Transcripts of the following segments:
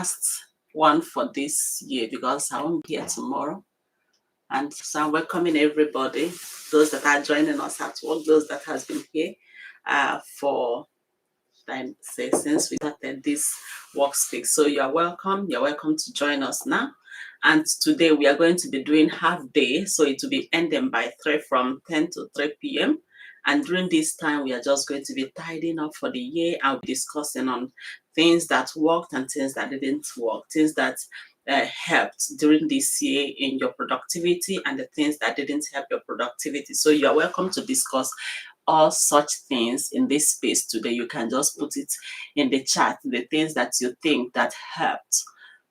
last one for this year because I won't be here tomorrow. And so I'm welcoming everybody, those that are joining us at work, those that has been here for time say since we started this workspace. So you're welcome. You're welcome to join us now. And today we are going to be doing half day. So it will be ending by 3 from 10 to 3 p.m. And during this time, we are just going to be tidying up for the year. I'll be discussing on things that worked and things that didn't work, things that helped during this year in your productivity and the things that didn't help your productivity. So you are welcome to discuss all such things in this space today. You can just put it in the chat, the things that you think that helped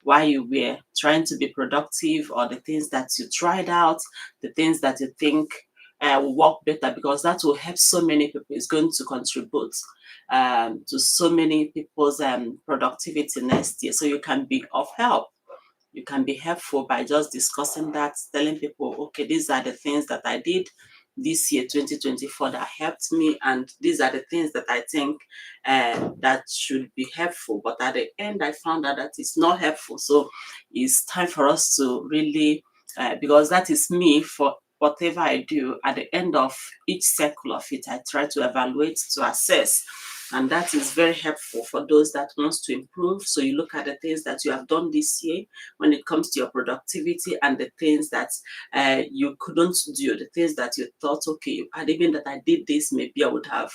while you were trying to be productive, or the things that you tried out, the things that you think will work better, because that will help so many people. It's going to contribute to so many people's productivity next year. So you can be of help. You can be helpful by just discussing that, telling people, okay, these are the things that I did this year, 2024, that helped me, and these are the things that I think that should be helpful. But at the end, I found out that it's not helpful. So it's time for us to really, because that is me, for whatever I do, at the end of each cycle of it, I try to evaluate, to assess. And that is very helpful for those that wants to improve. So you look at the things that you have done this year when it comes to your productivity, and the things that you couldn't do, the things that you thought, okay, had it been that I did this, maybe I would have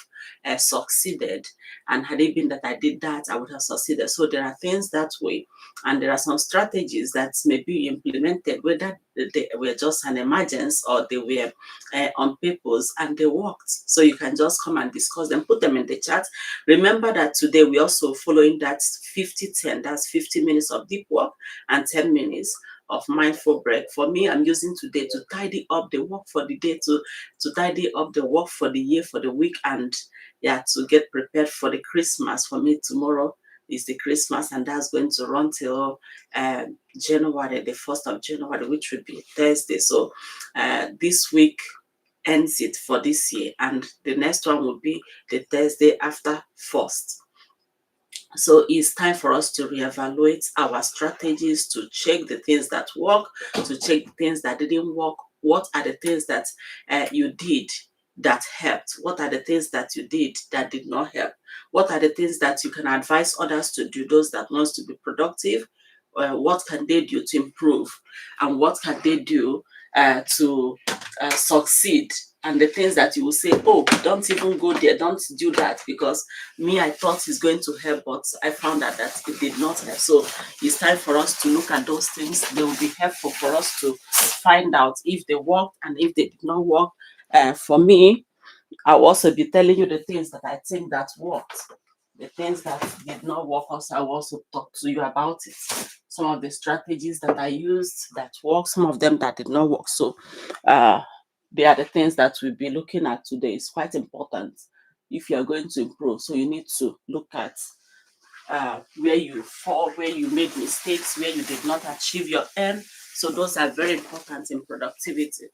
succeeded. And had it been that I did that, I would have succeeded. So there are things that way. And there are some strategies that may be implemented, whether they were just an emergence or they were on papers and they worked. So you can just come and discuss them, put them in the chat. Remember that today we're also following that 50-10, that's 50 minutes of deep work and 10 minutes of mindful break. For me, I'm using today to tidy up the work for the day, to tidy up the work for the year, for the week, and to get prepared for the Christmas. For me, tomorrow is the Christmas, and that's going to run till January, the 1st of January, which would be Thursday. So this week ends it for this year, and the next one will be the Thursday after 1st. So it's time for us to reevaluate our strategies, to check the things that work, to check the things that didn't work. What are the things that you did that helped? What are the things that you did that did not help? What are the things that you can advise others to do, those that wants to be productive? What can they do to improve? And what can they do to succeed? And the things that you will say, oh, don't even go there, don't do that, because me, I thought it's going to help, but I found out that it did not help. So it's time for us to look at those things. They will be helpful for us to find out if they worked and if they did not work. For me, I'll also be telling you the things that I think that worked. The things that did not work, also I will also talk to you about it. Some of the strategies that I used that worked, some of them that did not work. So they are the things that we'll be looking at today. It's quite important if you're going to improve. So you need to look at where you fall, where you made mistakes, where you did not achieve your aim. So those are very important in productivity.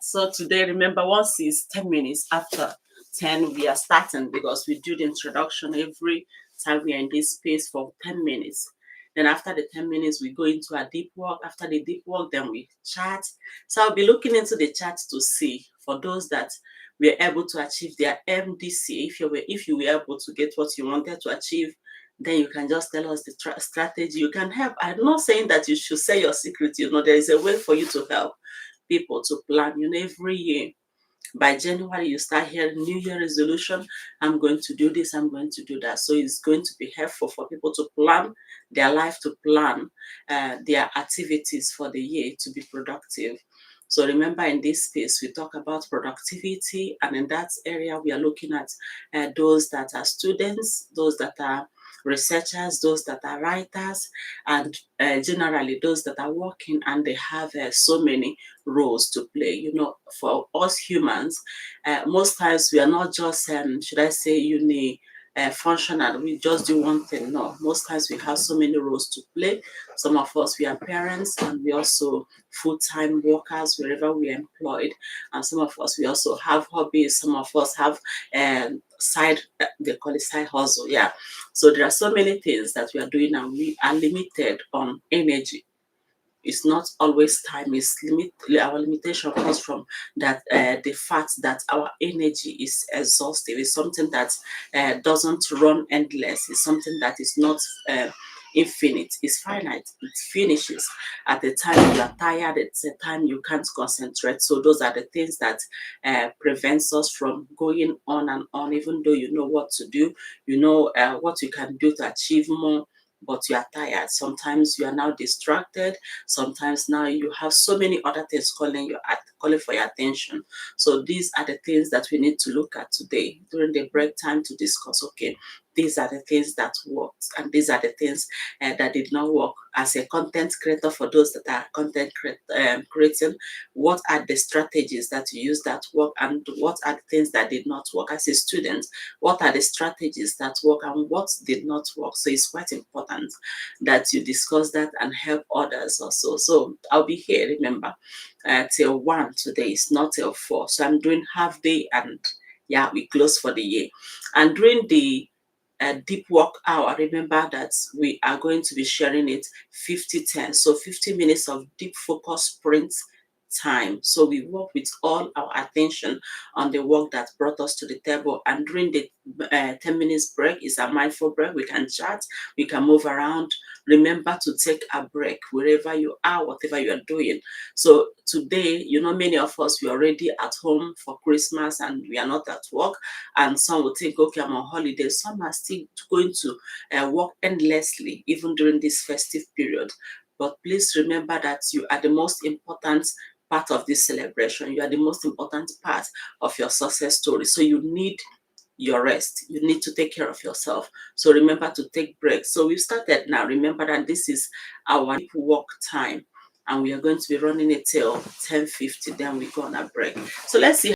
So today, remember, once it's 10 minutes after 10, we are starting, because we do the introduction every time we are in this space for 10 minutes. Then after the 10 minutes, we go into a deep work. After the deep work, then we chat. So I'll be looking into the chat to see, for those that were able to achieve their MDC, if you were able to get what you wanted to achieve, then you can just tell us the strategy. You can help. I'm not saying that you should say your secret. There is a way for you to help people to plan. Every year by January, you start hearing New Year resolution. I'm going to do this, I'm going to do that. So it's going to be helpful for people to plan their life, to plan their activities for the year, to be productive. So remember, in this space, we talk about productivity, and in that area, we are looking at those that are students, those that are researchers, those that are writers, and generally those that are working and they have so many roles to play. For us humans, most times we are not just, should I say, functional. We just do one thing. No, most times we have so many roles to play. Some of us, we are parents, and we also full-time workers wherever we are employed. And some of us, we also have hobbies. Some of us have side, they call it side hustle. Yeah. So there are so many things that we are doing, and we are limited on energy. It's not always time. Is limit Our limitation comes from that, the fact that our energy is exhaustive. It's something that doesn't run endless. It's something that is not infinite. It's finite. It finishes at the time you are tired. It's a time you can't concentrate. So those are the things that prevents us from going on and on, even though you know what to do, you know what you can do to achieve more, but you are tired. Sometimes you are now distracted. Sometimes now you have so many other things calling for your attention. So these are the things that we need to look at today during the break time to discuss. Okay, these are the things that worked, and these are the things that did not work. As a content creator, for those that are creating, what are the strategies that you use that work, and what are the things that did not work? As a student, what are the strategies that work and what did not work? So it's quite important that you discuss that and help others also. So I'll be here, remember, till 1 today. It's not till 4. So I'm doing half day, and yeah, we close for the year. And during the deep work hour, remember that we are going to be sharing it 50-10. So 50 minutes of deep focus sprint time. So we work with all our attention on the work that brought us to the table. And during the 10 minutes break is a mindful break. We can chat, we can move around. Remember to take a break wherever you are, whatever you are doing. So today, many of us, we're already at home for Christmas and we are not at work. And some will think, okay, I'm on holiday. Some are still going to work endlessly, even during this festive period. But please remember that you are the most important part of this celebration. You are the most important part of your success story. So you need your rest. You need to take care of yourself. So remember to take breaks. So we've started now. Remember that this is our deep work time, and we are going to be running it till 10:50. Then we go on a break. So let's see.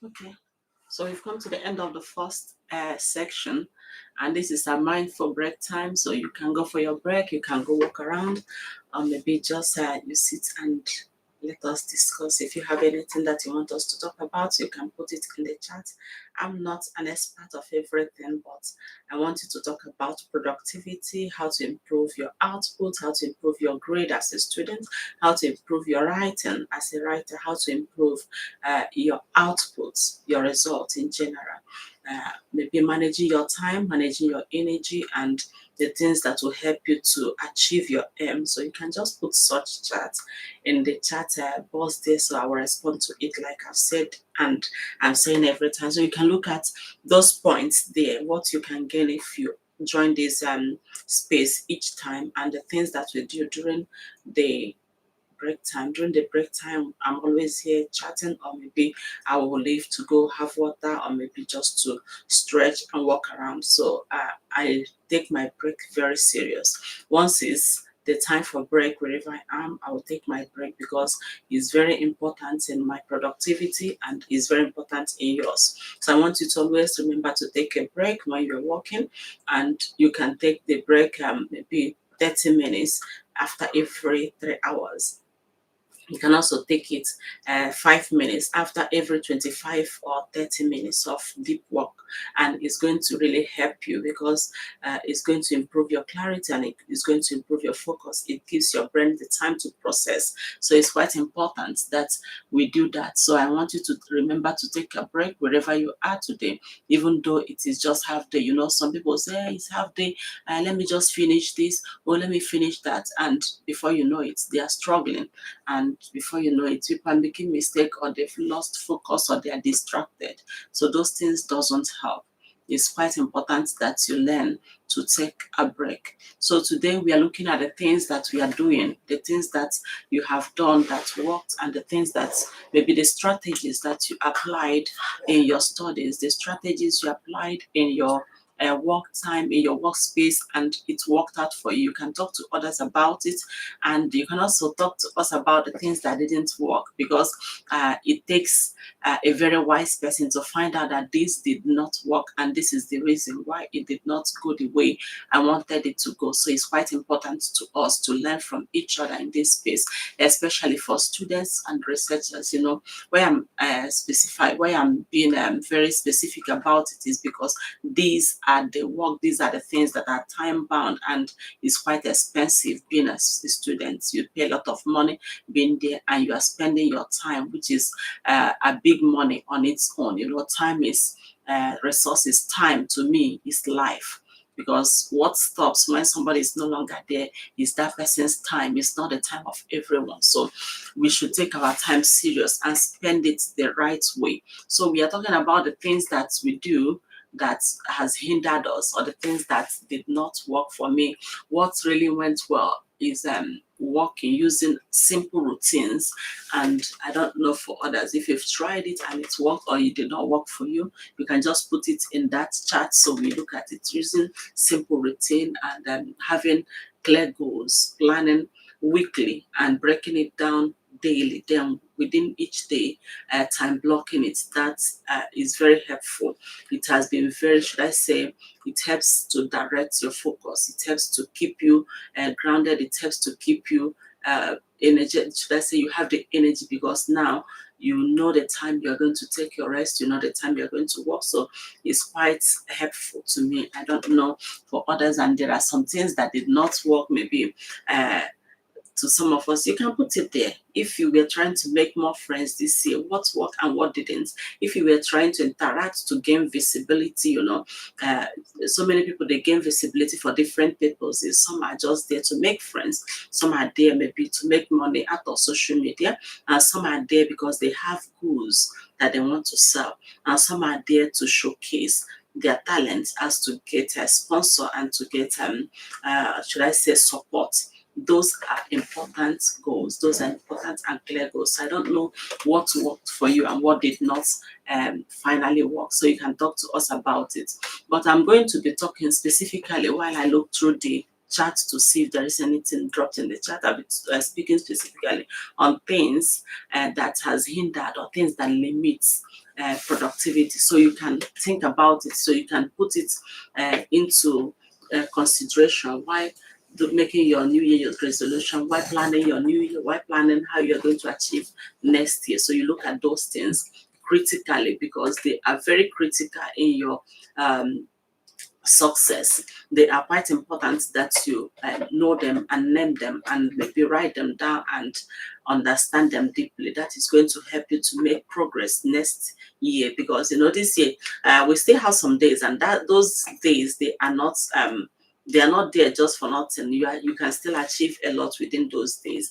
Okay. So we've come to the end of the first section, and this is a mindful break time. So you can go for your break, you can go walk around, or maybe just you sit and let us discuss. If you have anything that you want us to talk about, you can put it in the chat. I'm not an expert of everything, but I want you to talk about productivity, how to improve your output, how to improve your grade as a student, how to improve your writing as a writer, how to improve your outputs, your results in general. Maybe managing your time, managing your energy, and the things that will help you to achieve your aim. So you can just put such chat in the chat box there, so I will respond to it like I've said, and I'm saying every time. So you can look at those points there, what you can gain if you join this space each time, and the things that we do during the break time. During the break time, I'm always here chatting, or maybe I will leave to go have water, or maybe just to stretch and walk around. So I take my break very serious. Once it's the time for break, wherever I am, I will take my break, because it's very important in my productivity and it's very important in yours. So I want you to always remember to take a break when you're walking, and you can take the break maybe 30 minutes after every 3 hours. You can also take it 5 minutes after every 25 or 30 minutes of deep work. And it's going to really help you, because it's going to improve your clarity, and it is going to improve your focus. It gives your brain the time to process. So it's quite important that we do that. So I want you to remember to take a break wherever you are today, even though it is just half day. You know, some people say, hey, it's half day, let me just finish this, or let me finish that. And before you know it, they are struggling, and before you know it, people are making mistake, or they've lost focus, or they are distracted. So those things doesn't help. It's quite important that you learn to take a break. So today we are looking at the things that we are doing, the things that you have done that worked, and the things that maybe the strategies that you applied in your studies, the strategies you applied in your work time, in your workspace, and it worked out for you. You can talk to others about it, and you can also talk to us about the things that didn't work, because it takes a very wise person to find out that this did not work, and this is the reason why it did not go the way I wanted it to go. So it's quite important to us to learn from each other in this space, especially for students and researchers. You know, where I'm where I'm being very specific about it is because these are the work, these are the things that are time bound, and it's quite expensive being a student. You pay a lot of money being there, and you are spending your time, which is a big money on its own. You know, time is resources. Time to me is life, because what stops when somebody is no longer there is that person's time. It's not the time of everyone. So we should take our time serious and spend it the right way. So we are talking about the things that we do that has hindered us, or the things that did not work for me. What really went well is working using simple routines. And I don't know for others, if you've tried it and it worked, or it did not work for you, you can just put it in that chat, so we look at it. Using simple routine, and having clear goals, planning weekly and breaking it down daily, then within each day, time blocking it. That is very helpful. It has been very, should I say, it helps to direct your focus. It helps to keep you grounded. It helps to keep you energy. Should I say, you have the energy, because now you know the time you're going to take your rest, you know the time you're going to work. So it's quite helpful to me. I don't know for others, and there are some things that did not work, maybe uh, to some of us. You can put it there. If you were trying to make more friends this year, what worked and what didn't? If you were trying to interact to gain visibility, you know, uh, so many people, they gain visibility for different purposes. Some are just there to make friends, some are there maybe to make money out of social media, and some are there because they have goods that they want to sell, and some are there to showcase their talents, as to get a sponsor and to get should I say, support. Those are important goals. Those are important and clear goals. So I don't know what worked for you and what did not finally work. So you can talk to us about it. But I'm going to be talking specifically while I look through the chat to see if there is anything dropped in the chat. I'll be speaking specifically on things that has hindered or things that limits productivity. So you can think about it, so you can put it into consideration while making your New Year resolution, while planning your New Year, while planning how you're going to achieve next year. So you look at those things critically, because they are very critical in your success. They are quite important that you know them and name them and maybe write them down and understand them deeply. That is going to help you to make progress next year, because this year we still have some days, and that those days, they are not there just for nothing. You can still achieve a lot within those days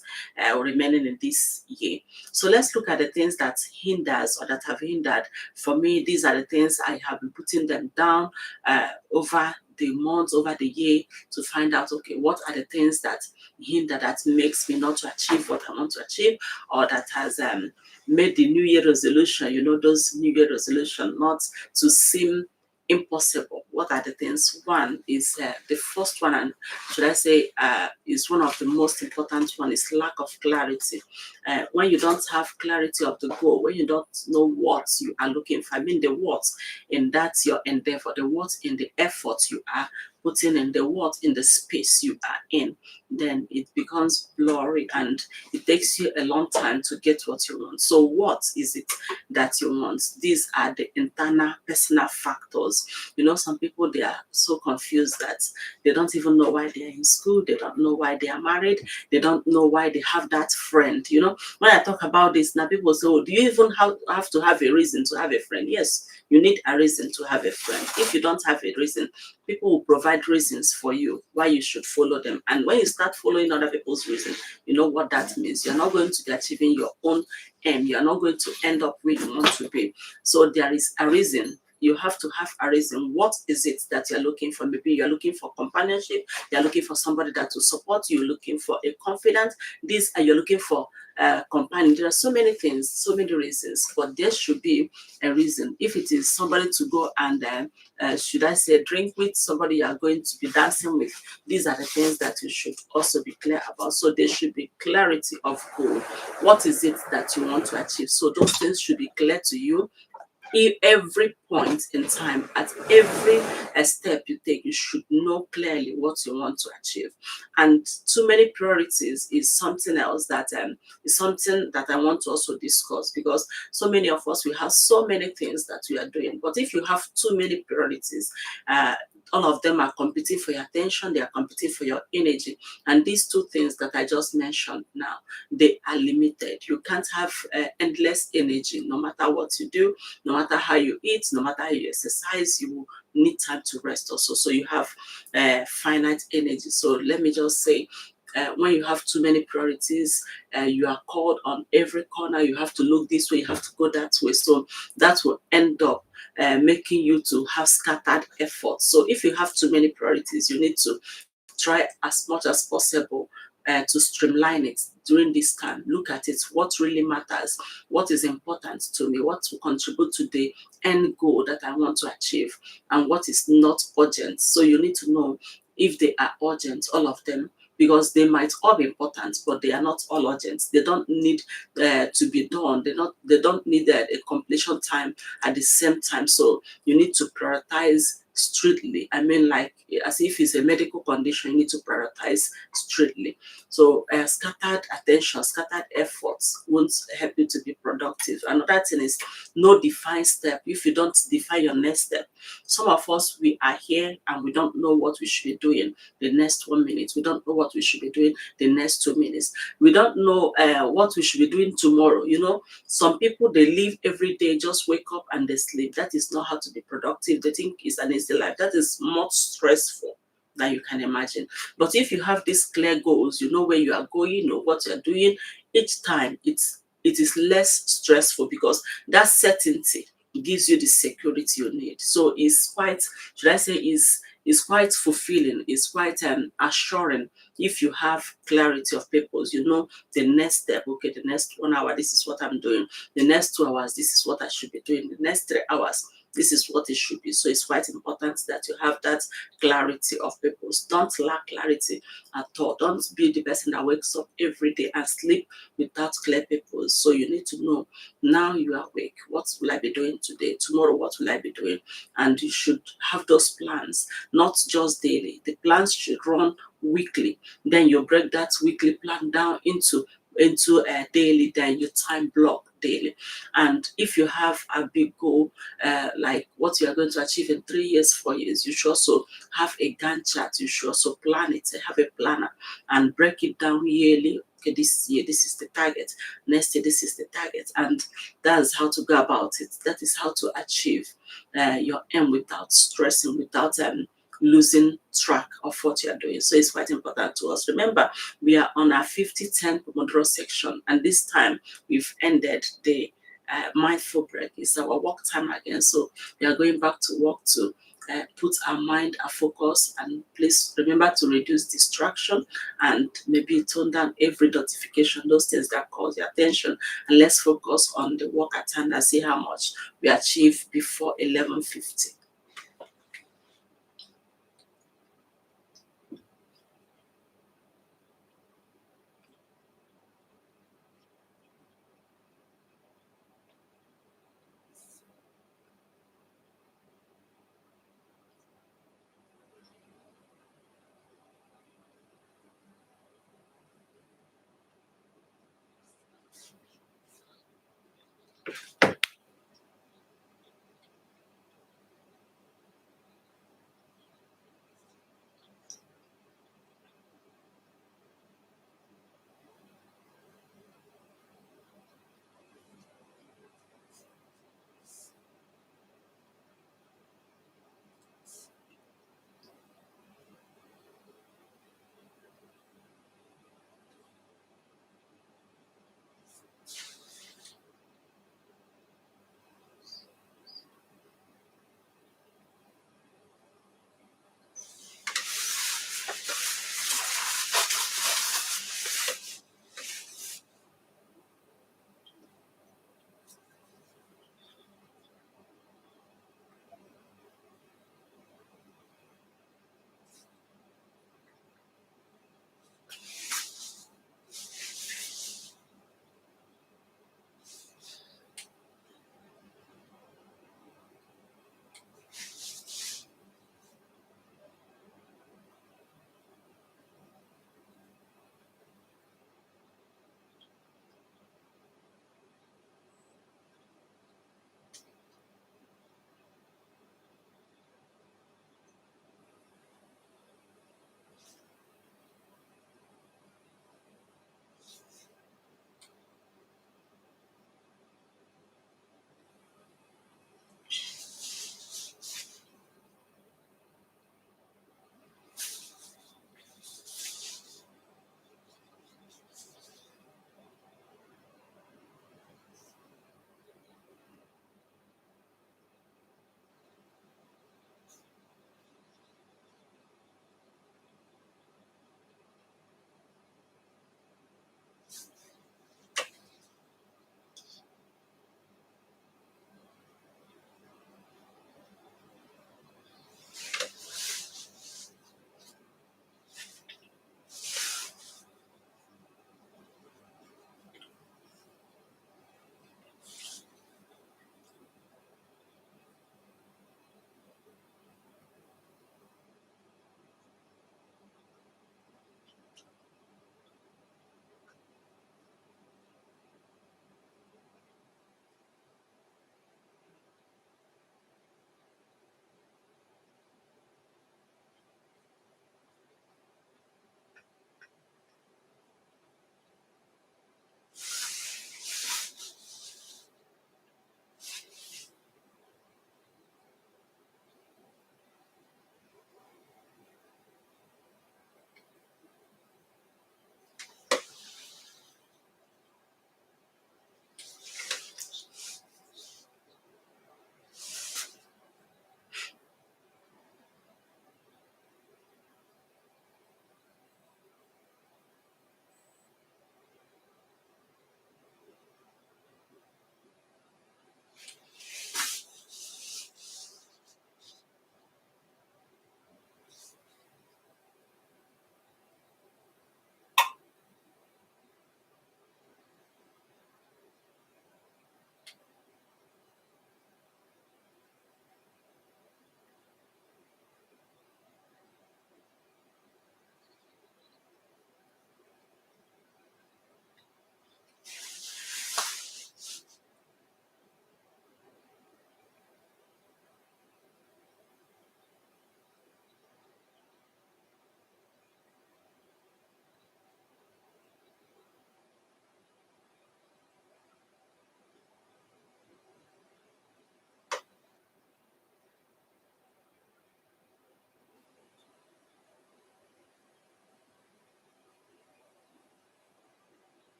remaining in this year. So let's look at the things that hinders or that have hindered. For me, these are the things I have been putting them down over the months, over the year, to find out, okay, what are the things that hinder, that makes me not to achieve what I want to achieve, or that has made the New Year resolution, those New Year resolution not to seem impossible. What are the things? One is the first one, and should I say is one of the most important one, is lack of clarity. When you don't have clarity of the goal, when you don't know what you are looking for, I mean the what in that your endeavor, the what in the effort you are putting in, the what in the space you are in, then it becomes blurry and it takes you a long time to get what you want. So what is it that you want? These are the internal personal factors. Some people, they are so confused that they don't even know why they are in school, they don't know why they are married, they don't know why they have that friend. When I talk about this now, people say, oh, do you even have to have a reason to have a friend? Yes, you need a reason to have a friend. If you don't have a reason, people will provide reasons for you why you should follow them. And when you start following other people's reasons, you know what that means. You're not going to be achieving your own aim. You're not going to end up where you want to be. So there is a reason. You have to have a reason. What is it that you're looking for? Maybe you're looking for companionship. You're looking for somebody that will support you. You're looking for a confidant. You're looking for companion. There are so many things, so many reasons, but there should be a reason. If it is somebody to go and should I say drink with, somebody you are going to be dancing with, these are the things that you should also be clear about. So there should be clarity of goal. What is it that you want to achieve? So those things should be clear to you. Every point in time, at every step you take, you should know clearly what you want to achieve. And too many priorities is something else that is something that I want to also discuss, because so many of us, we have so many things that we are doing, but if you have too many priorities, all of them are competing for your attention, they are competing for your energy. And these two things that I just mentioned now, they are limited. You can't have endless energy. No matter what you do, no matter how you eat, no matter how you exercise, you need time to rest also. So you have finite energy. So let me just say, when you have too many priorities, you are called on every corner. You have to look this way, you have to go that way. So that will end up making you to have scattered effort. So if you have too many priorities, you need to try as much as possible to streamline it during this time. Look at it, what really matters, what is important to me, what will contribute to the end goal that I want to achieve, and what is not urgent. So you need to know if they are urgent, all of them, because they might all be important, but they are not all urgent. They don't need to be done. They don't need a completion time at the same time. So you need to prioritize strictly. I mean, like as if it's a medical condition, you need to prioritize strictly. So scattered attention, scattered efforts won't help you to be productive. Another thing is no defined step. If you don't define your next step, some of us, we are here and we don't know what we should be doing the next 1 minute. We don't know what we should be doing the next 2 minutes. We don't know what we should be doing tomorrow. Some people, they live every day, just wake up and they sleep. That is not how to be productive. They think it's an easy life. That is much stressful than you can imagine. But if you have these clear goals, you know where you are going, you know what you're doing, each time it is less stressful, because that certainty gives you the security you need. So it's quite, should I say, is quite fulfilling, it's quite assuring if you have clarity of purpose. You know the next step, okay, the next 1 hour, this is what I'm doing. The next 2 hours, this is what I should be doing. The next 3 hours, this is what it should be. So it's quite important that you have that clarity of purpose. Don't lack clarity at all. Don't be the person that wakes up every day and sleep without clear purpose. So you need to know, now you are awake, what will I be doing today? Tomorrow, what will I be doing? And you should have those plans, not just daily. The plans should run weekly. Then you break that weekly plan down into a daily, then you time block daily. And if you have a big goal, like what you are going to achieve in 3 years, 4 years, you should also have a Gantt chart. You should also plan it, have a planner, and break it down yearly. Okay, this year this is the target, next year this is the target, and that's how to go about it. That is how to achieve your aim without stressing, without losing track of what you are doing. So it's quite important to us. Remember, we are on our 50-10 Pomodoro section, and this time we've ended the mindful break. It's our work time again. So we are going back to work to put our mind, our focus, and please remember to reduce distraction and maybe tone down every notification, those things that cause your attention, and let's focus on the work at hand and see how much we achieve before 11:50.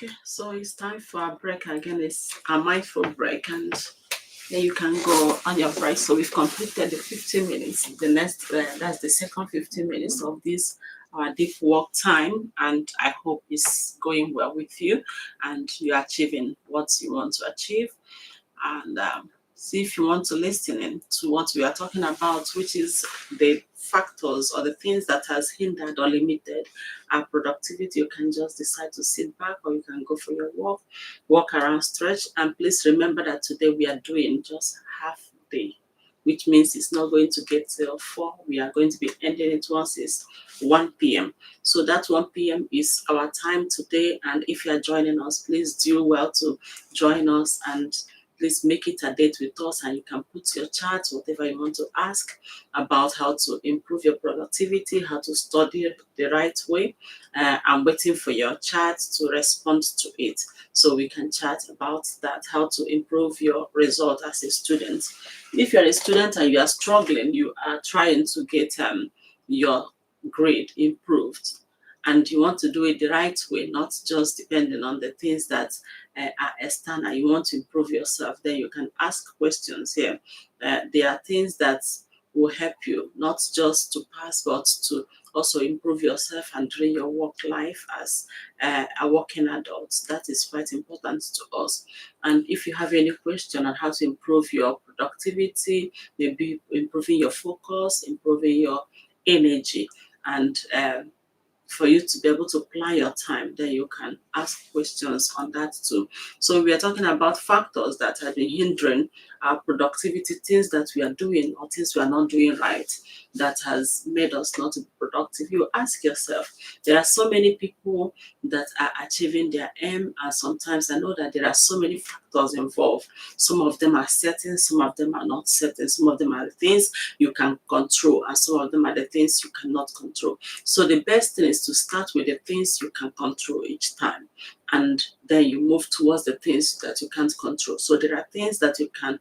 Okay, so it's time for a break again. It's a mindful break, and then you can go on your break. So we've completed the 15 minutes. The next, that's the second 15 minutes of this deep work time, and I hope it's going well with you, and you're achieving what you want to achieve. And see if you want to listen in to what we are talking about, which is the factors or the things that has hindered or limited our productivity. You can just decide to sit back, or you can go for your walk around, stretch. And please remember that today we are doing just half day, which means it's not going to get till 4. We are going to be ending it once it's 1 p.m. So that 1 p.m. is our time today. And if you are joining us, please do well to join us, and please make it a date with us, and you can put your chat, whatever you want to ask about how to improve your productivity, how to study the right way. I'm waiting for your chat to respond to it so we can chat about that, how to improve your result as a student. If you're a student and you are struggling, you are trying to get your grade improved, and you want to do it the right way, not just depending on the things that are external, you want to improve yourself, then you can ask questions here. There are things that will help you not just to pass, but to also improve yourself and during your work life as a working adult. That is quite important to us. And if you have any question on how to improve your productivity, maybe improving your focus, improving your energy, and for you to be able to plan your time, then you can ask questions on that too. So we are talking about factors that have been hindering our productivity, things that we are doing or things we are not doing right that has made us not to be productive. You ask yourself, there are so many people that are achieving their aim, and sometimes I know that there are so many factors involved. Some of them are certain, some of them are not certain, some of them are the things you can control, and some of them are the things you cannot control. So the best thing is to start with the things you can control each time, and then you move towards the things that you can't control. So there are things that you can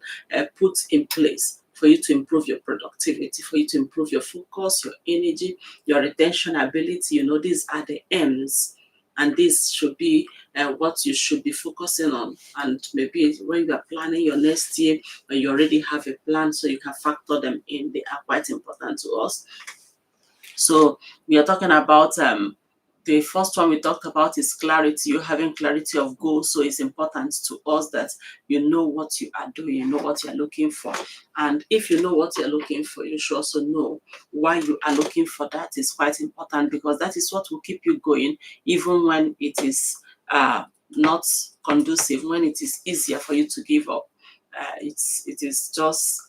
put in place for you to improve your productivity, for you to improve your focus, your energy, your retention ability. These are the M's, and this should be what you should be focusing on. And maybe when you are planning your next year, you already have a plan, so you can factor them in. They are quite important to us. So we are talking about the first one we talked about is clarity. You having clarity of goals. So it's important to us that you know what you are doing, you know what you're looking for. And if you know what you're looking for, you should also know why you are looking for that. Is quite important, because that is what will keep you going, even when it is not conducive, when it is easier for you to give up. It is just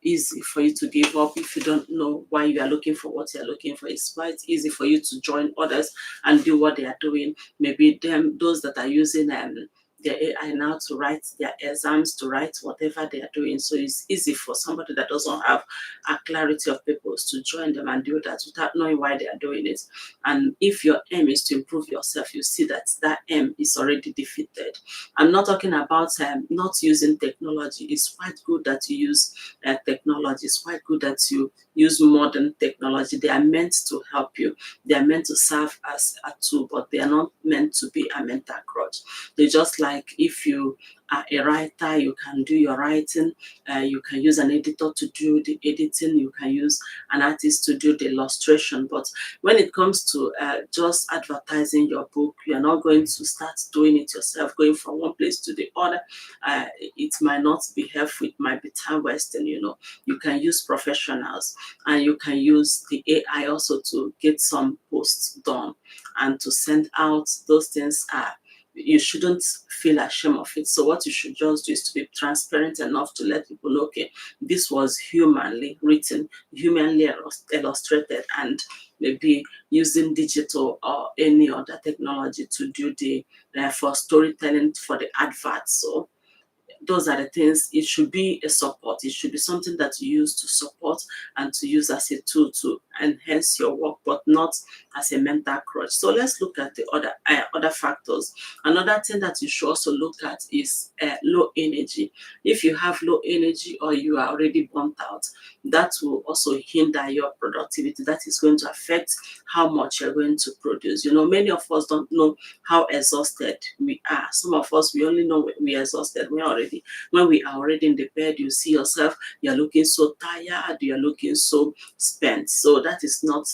easy for you to give up if you don't know why you are looking for what you're looking for. It's quite easy for you to join others and do what they are doing. Maybe those that are using their AI now to write their exams, to write whatever they are doing. So it's easy for somebody that doesn't have a clarity of purpose to join them and do that without knowing why they are doing it. And if your aim is to improve yourself, you see that that aim is already defeated. I'm not talking about not using technology. It's quite good that you use technology. It's quite good that you use modern technology. They are meant to help you. They are meant to serve as a tool, but they are not meant to be a mental crutch. They just like if you are a writer, you can do your writing. You can use an editor to do the editing. You can use an artist to do the illustration. But when it comes to just advertising your book, you are not going to start doing it yourself, going from one place to the other. It might not be helpful. It might be time wasting. You can use professionals, and you can use the AI also to get some posts done and to send out. Those things you shouldn't feel ashamed of it. So what you should just do is to be transparent enough to let people know, okay, this was humanly written, humanly illustrated, and maybe using digital or any other technology to do the for storytelling for the adverts. So those are the things. It should be a support. It should be something that you use to support and to use as a tool to enhance your work, but not as a mental crutch. So let's look at the other factors. Another thing that you should also look at is low energy. If you have low energy or you are already burnt out, that will also hinder your productivity. That is going to affect how much you're going to produce. Many of us don't know how exhausted we are. Some of us, we only know we are exhausted when we are already in the bed. You see yourself, you're looking so tired, you're looking so spent. So that is not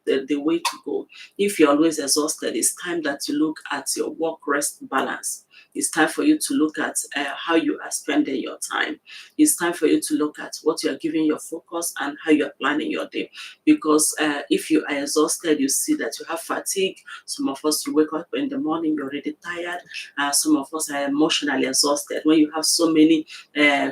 the way to go. If you're always exhausted, it's time that you look at your work rest balance. It's time for you to look at how you are spending your time. It's time for you to look at what you are giving your focus and how you are planning your day. Because if you are exhausted, you see that you have fatigue. Some of us, you wake up in the morning, you're already tired. Some of us are emotionally exhausted. When you have so many,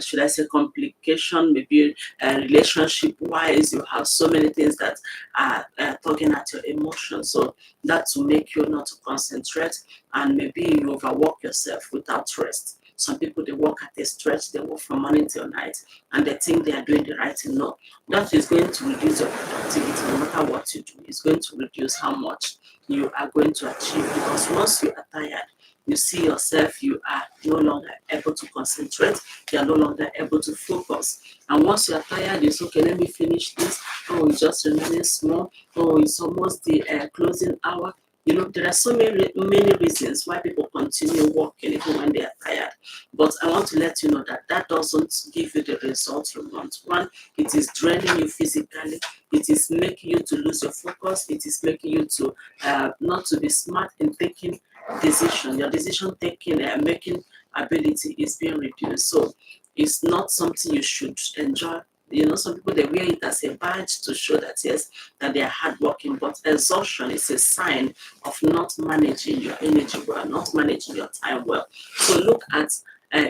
should I say, complication, maybe relationship-wise, you have so many things that are tugging at your emotions. So that will make you not to concentrate, and maybe you overwork yourself without rest. Some people, they work at a stretch, they work from morning till night, and they think they are doing the right thing. No, that is going to reduce your productivity. No matter what you do, it's going to reduce how much you are going to achieve, because once you are tired, you see yourself, you are no longer able to concentrate, you are no longer able to focus. And once you are tired, it's okay, let me finish this. Oh, it's just remaining small. Oh, it's almost the closing hour. There are so many reasons why people continue working even when they are tired. But I want to let you know that that doesn't give you the results you want. One, it is draining you physically. It is making you to lose your focus. It is making you to not to be smart in taking decision. Your decision taking and making ability is being reduced. So it's not something you should enjoy. Some people, they wear it as a badge to show that yes, that they are hardworking, but exhaustion is a sign of not managing your energy well, not managing your time well. So look at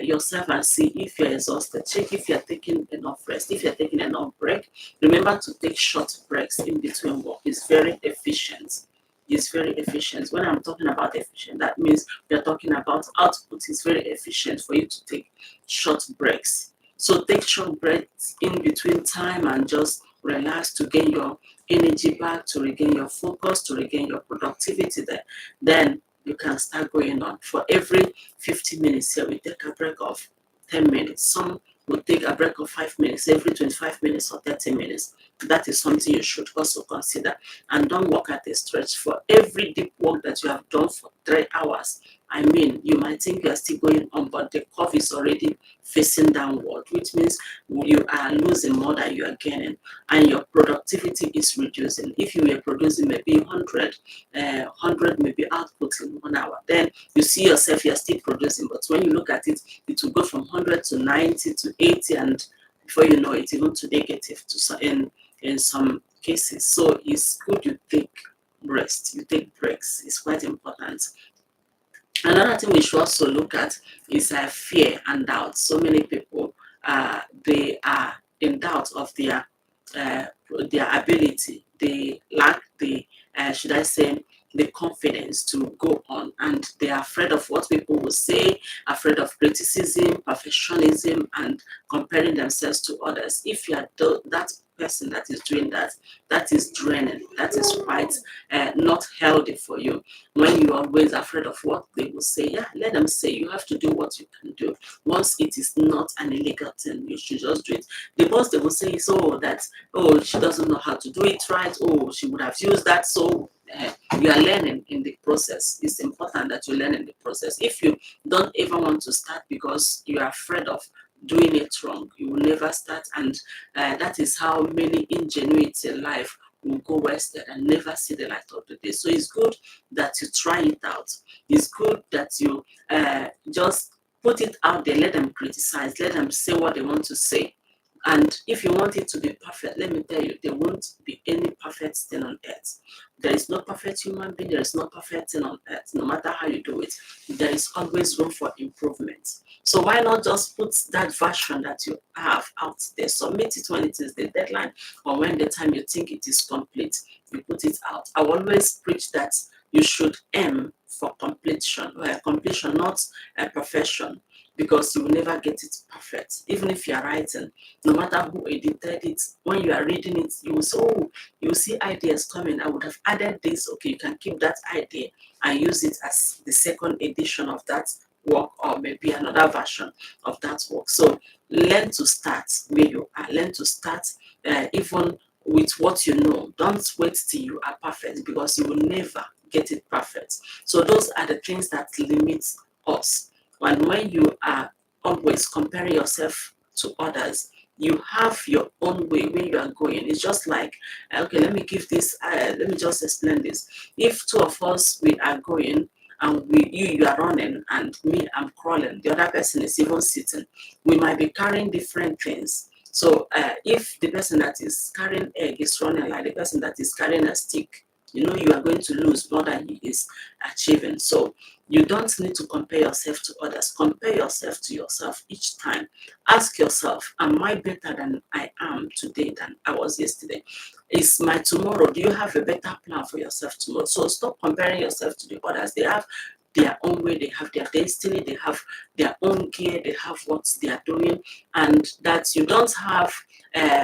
yourself and see if you're exhausted. Check if you're taking enough rest, if you're taking enough break. Remember to take short breaks in between work. It's very efficient. It's very efficient. When I'm talking about efficient, that means we're talking about output. It's very efficient for you to take short breaks. So take short breaks in between time and just relax to gain your energy back, to regain your focus, to regain your productivity there. Then you can start going on. For every 50 minutes here, we take a break of 10 minutes. Some will take a break of 5 minutes, every 25 minutes or 30 minutes. That is something you should also consider. And don't work at a stretch. For every deep work that you have done for 3 hours, I mean, you might think you are still going on, but the curve is already facing downward, which means you are losing more than you are gaining, and your productivity is reducing. If you were producing maybe 100 maybe output in 1 hour, then you see yourself, you're still producing. But when you look at it, it will go from 100 to 90 to 80, and before you know it, even to negative in some cases. So it's good you take rest, you take breaks. It's quite important. Another thing we should also look at is fear and doubt. So many people, they are in doubt of their ability. They lack the, should I say, the confidence to go on, and they are afraid of what people will say, afraid of criticism, perfectionism, and comparing themselves to others. If you are that person that is doing that, that is draining. That is quite not healthy for you. When you are always afraid of what they will say, yeah, let them say. You have to do what you can do. Once it is not an illegal thing, you should just do it. The boss, they will say is, oh, she doesn't know how to do it right. Oh, she would have used that. So you are learning in the process. It's important that you learn in the process. If you don't ever want to start because you are afraid of doing it wrong, you will never start, and that is how many ingenuity in life will go wasted and never see the light of the day. So it's good that you try it out. It's good that you just put it out there. Let them criticize. Let them say what they want to say. And if you want it to be perfect, let me tell you, there won't be any perfect thing on earth. There is no perfect human being. There is no perfect thing on earth. No matter how you do it, there is always room for improvement. So why not just put that version that you have out there? Submit it when it is the deadline, or when the time you think it is complete, you put it out. I always preach that you should aim for completion, not perfection, because you will never get it perfect. Even if you are writing, no matter who edited it, when you are reading it, you will say, oh, you will see ideas coming. I would have added this. Okay, you can keep that idea and use it as the second edition of that work, or maybe another version of that work. So learn to start where you are. Learn to start even with what you know. Don't wait till you are perfect, because you will never get it perfect. So those are the things that limit us. And when you are always comparing yourself to others, you have your own way where you are going. It's just like, okay, let me give this, let me just explain this. If two of us, we are going, and you are running, and me, I'm crawling, the other person is even sitting, we might be carrying different things. So if the person that is carrying egg is running like the person that is carrying a stick, you are going to lose more than he is achieving. So you don't need to compare yourself to others. Compare yourself to yourself each time. Ask yourself, am I better than I am today than I was yesterday? Is my tomorrow, do you have a better plan for yourself tomorrow? So stop comparing yourself to the others. They have their own way, they have their destiny, they have their own gear, they have what they are doing, and that you don't have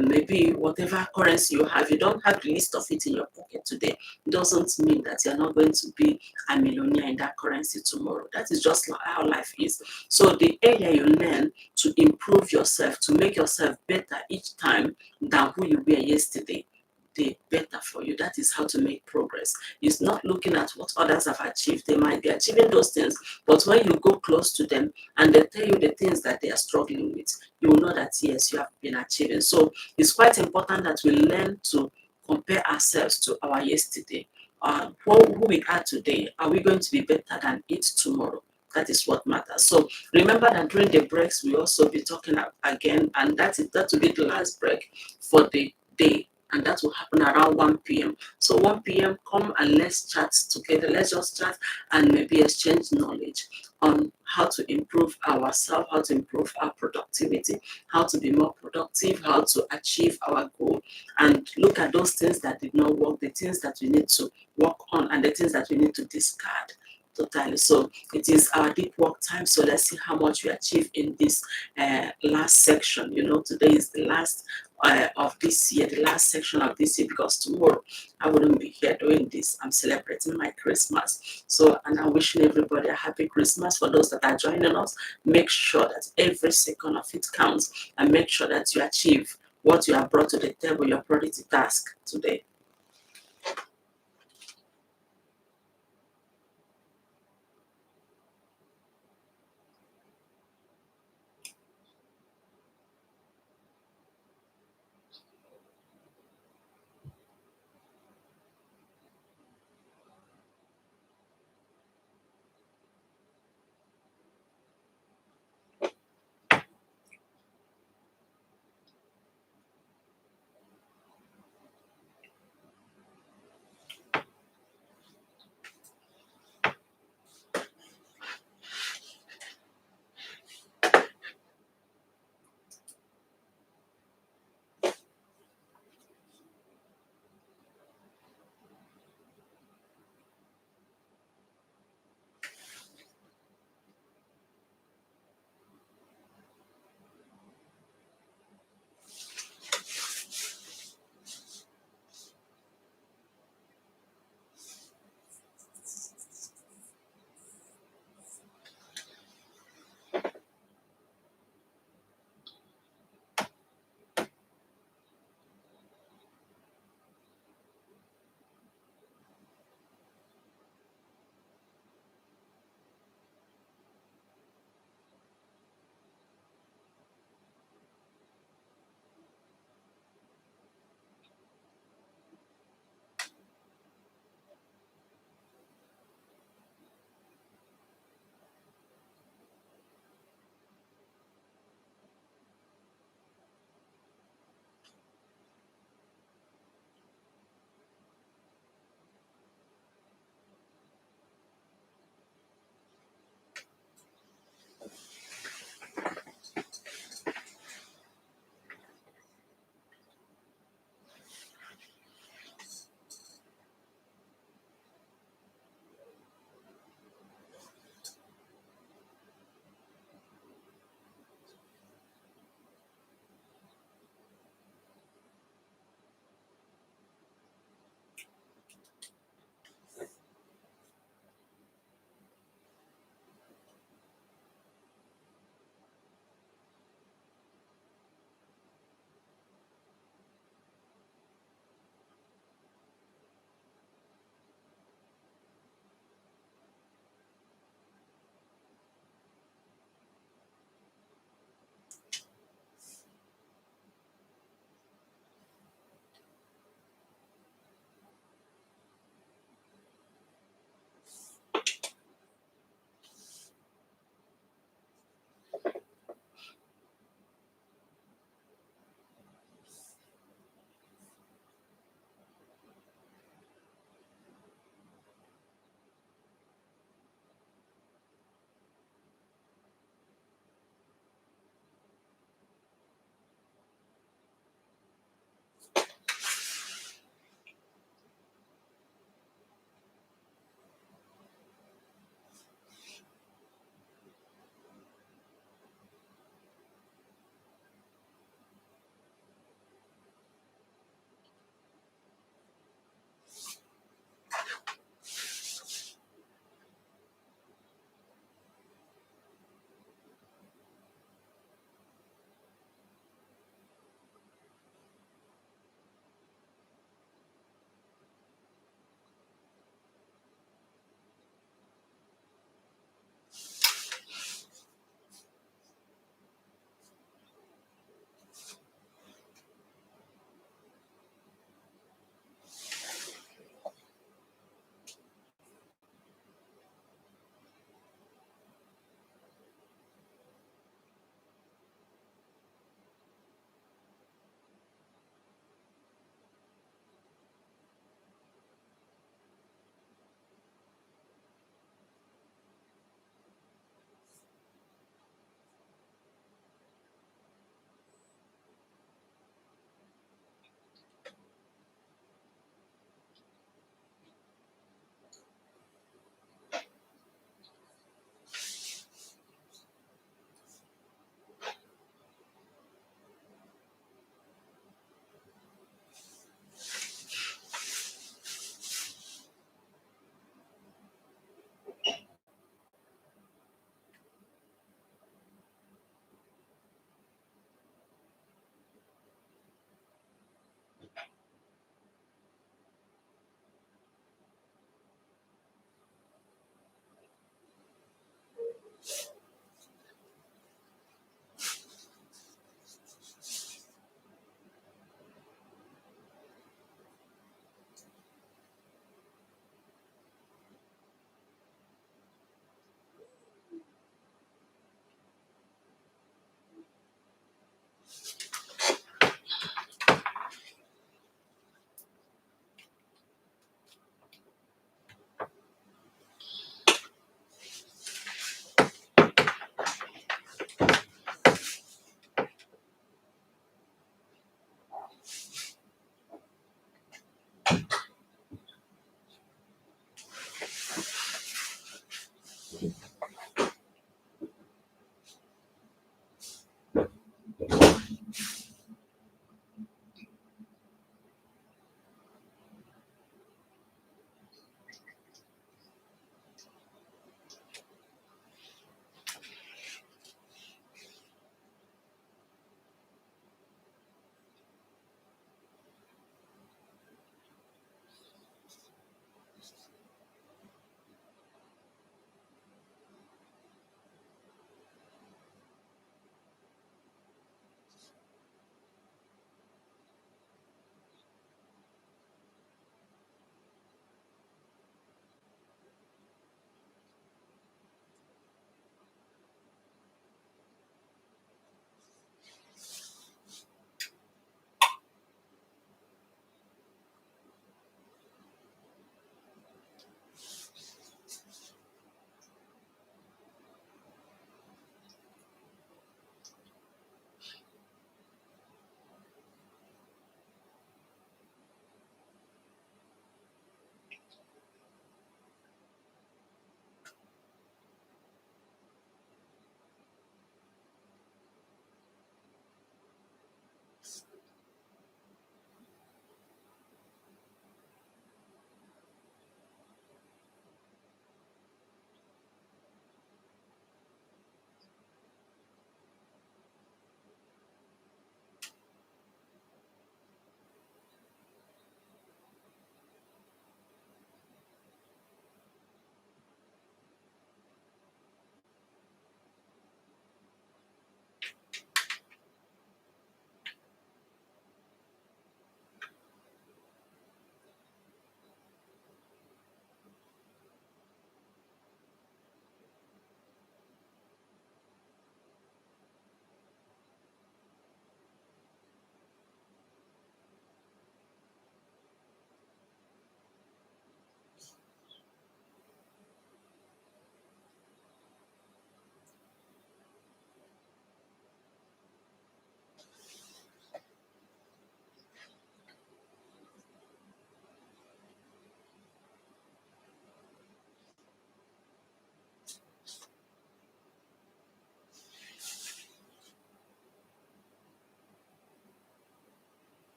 maybe whatever currency you have, you don't have the list of it in your pocket today, doesn't mean that you're not going to be a millionaire in that currency tomorrow. That is just how life is. So the area you learn to improve yourself, to make yourself better each time than who you were yesterday, the better for you. That is how to make progress. It's not looking at what others have achieved. They might be achieving those things, but when you go close to them and they tell you the things that they are struggling with, you will know that yes, you have been achieving. So it's quite important that we learn to compare ourselves to our yesterday. Who we are today, are we going to be better than it tomorrow? That is what matters. So remember that during the breaks, we also be talking again, and that will be the last break for the day, and that will happen around 1 p.m. So 1 p.m., come and let's chat together. Let's just chat and maybe exchange knowledge on how to improve ourselves, how to improve our productivity, how to be more productive, how to achieve our goal, and look at those things that did not work, the things that we need to work on, and the things that we need to discard totally. So it is our deep work time. So let's see how much we achieve in this last section. Today is the last of this year, the last section of this year, because tomorrow I wouldn't be here doing this. I'm celebrating my Christmas. So, and I'm wishing everybody a happy Christmas. For those that are joining us, make sure that every second of it counts, and make sure that you achieve what you have brought to the table, your priority task today.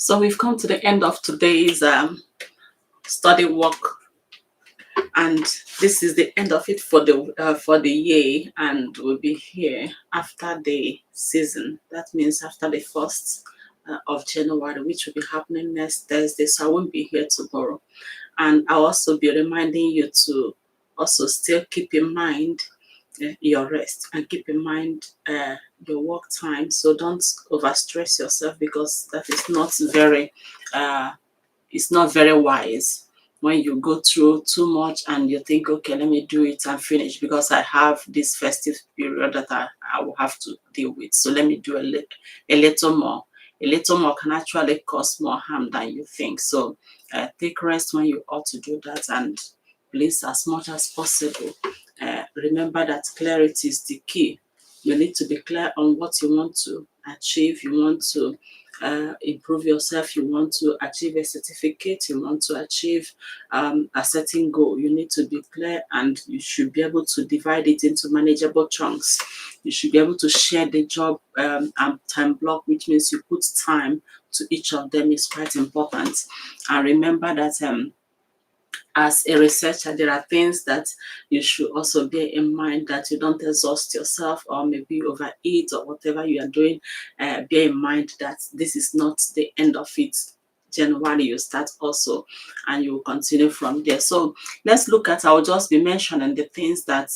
So we've come to the end of today's study work, and this is the end of it for the year, and we'll be here after the season. That means after the 1st of January, which will be happening next Thursday. So I won't be here tomorrow, and I'll also be reminding you to also still keep in mind your rest, and keep in mind your work time. So don't overstress yourself, because that is not very uh, it's not very wise when you go through too much and you think, okay, let me do it and finish, because I have this festive period that I will have to deal with. So let me do a little more. A little more can actually cause more harm than you think. So take rest when you ought to do that, and please, as much as possible, remember that clarity is the key. You need to be clear on what you want to achieve. You want to improve yourself, you want to achieve a certificate, you want to achieve a certain goal. You need to be clear, and you should be able to divide it into manageable chunks. You should be able to share the job and time block, which means you put time to each of them, is quite important. And remember that as a researcher, there are things that you should also bear in mind, that you don't exhaust yourself or maybe overeat or whatever you are doing. Bear in mind that this is not the end of it. January, you start also, and you will continue from there. So let's look at, I'll just be mentioning the things that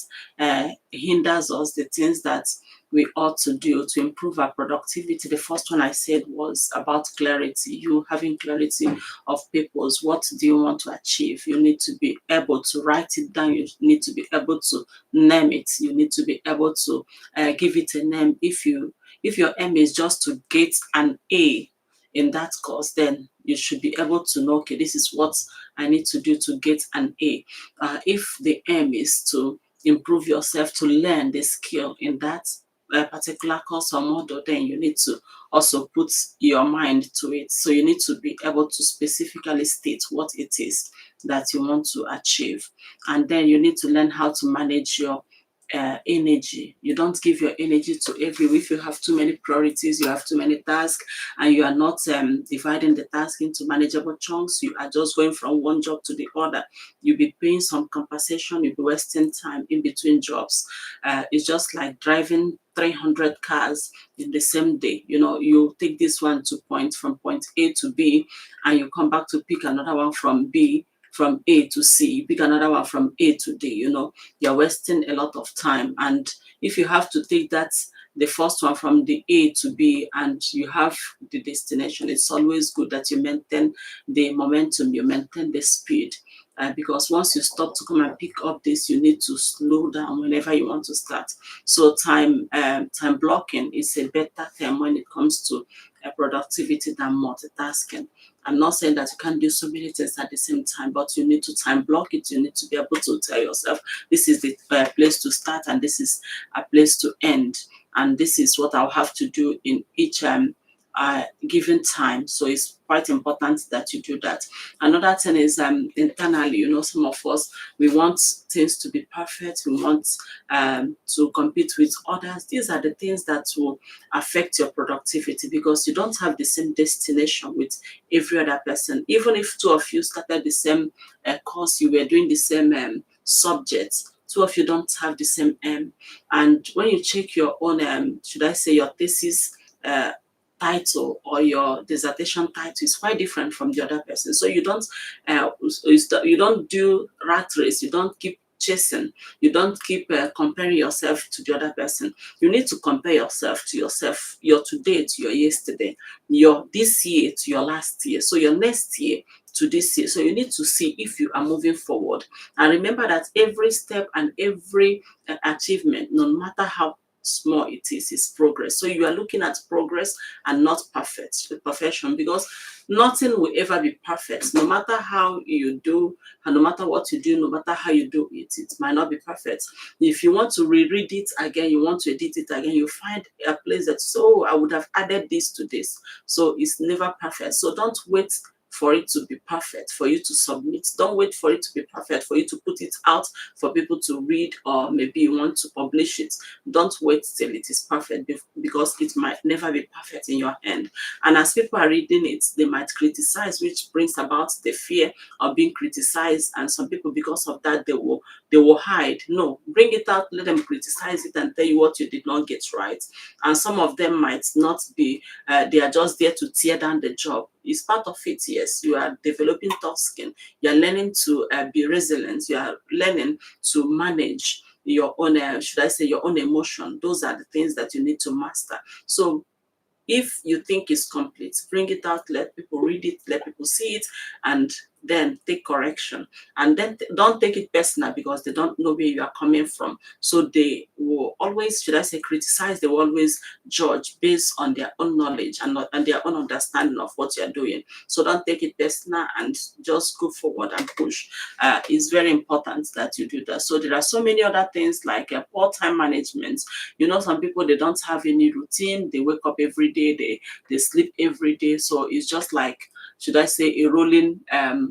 hinders us, the things that we ought to do to improve our productivity. The first one I said was about clarity. You having clarity of purpose. What do you want to achieve? You need to be able to write it down. You need to be able to name it. You need to be able to give it a name. If your aim is just to get an A in that course, then you should be able to know, okay, this is what I need to do to get an A. If the aim is to improve yourself, to learn the skill in that particular course or model, then you need to also put your mind to it. So you need to be able to specifically state what it is that you want to achieve. And then you need to learn how to manage your energy. You don't give your energy to if you have too many priorities, you have too many tasks, and you are not dividing the task into manageable chunks, you are just going from one job to the other, you'll be paying some compensation, you'll be wasting time in between jobs. It's just like driving 300 cars in the same day. You take this one to from point A to B, and you come back to pick another one from B, from A to C, you pick another one from A to D. You're wasting a lot of time. And if you have to take the first one from the A to B, and you have the destination, it's always good that you maintain the momentum, you maintain the speed. Because once you stop to come and pick up this, you need to slow down whenever you want to start. So time blocking is a better term when it comes to productivity than multitasking. I'm not saying that you can't do so many things at the same time, but you need to time block it. You need to be able to tell yourself, this is the place to start, and this is a place to end. And this is what I'll have to do in each given time. So it's quite important that you do that. Another thing is internally, some of us, we want things to be perfect. We want to compete with others. These are the things that will affect your productivity, because you don't have the same destination with every other person. Even if two of you started the same course, you were doing the same subjects, two of you don't have the same aim. And when you check your own, should I say, your thesis title or your dissertation title is quite different from the other person. So you don't do rat race. You don't keep chasing. You don't keep comparing yourself to the other person. You need to compare yourself to yourself, your today to your yesterday, your this year to your last year, so your next year to this year. So you need to see if you are moving forward. And remember that every step and every achievement, no matter how small it is progress. So you are looking at progress and not perfection, because nothing will ever be perfect. No matter how you do, and no matter what you do, no matter how you do it, it might not be perfect. If you want to reread it again, you want to edit it again, you find a place that, I would have added this to this. So it's never perfect. So don't wait for it to be perfect, for you to submit. Don't wait for it to be perfect, for you to put it out for people to read, or maybe you want to publish it. Don't wait till it is perfect, because it might never be perfect in your hand. And as people are reading it, they might criticize, which brings about the fear of being criticized. And some people, because of that, they will hide. No, bring it out, let them criticize it and tell you what you did not get right. And some of them might not be, they are just there to tear down the job. It's part of it. Yes, you are developing tough skin, you're learning to be resilient, you are learning to manage your own, should I say, your own emotion. Those are the things that you need to master. So if you think it's complete, bring it out, let people read it, let people see it, and then take correction. And then don't take it personal, because they don't know where you are coming from. So they will always, should I say, criticize, they will always judge based on their own knowledge and their own understanding of what you're doing. So don't take it personal, and just go forward and push. It's very important that you do that. So there are so many other things, like poor time management. Some people, they don't have any routine. They wake up every day, they sleep every day. So it's just like, should I say, a rolling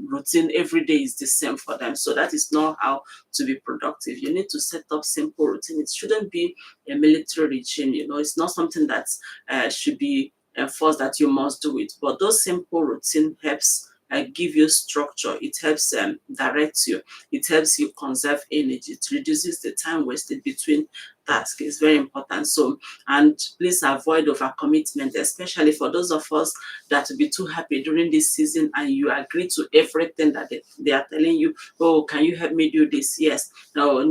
routine. Every day is the same for them. So that is not how to be productive. You need to set up simple routine. It shouldn't be a military regime. It's not something that should be enforced that you must do it. But those simple routine helps give you structure. It helps direct you. It helps you conserve energy. It reduces the time wasted between tasks. It's very important. So, and please avoid overcommitment, especially for those of us that will be too happy during this season, and you agree to everything that they are telling you. Oh, can you help me do this? Yes. No,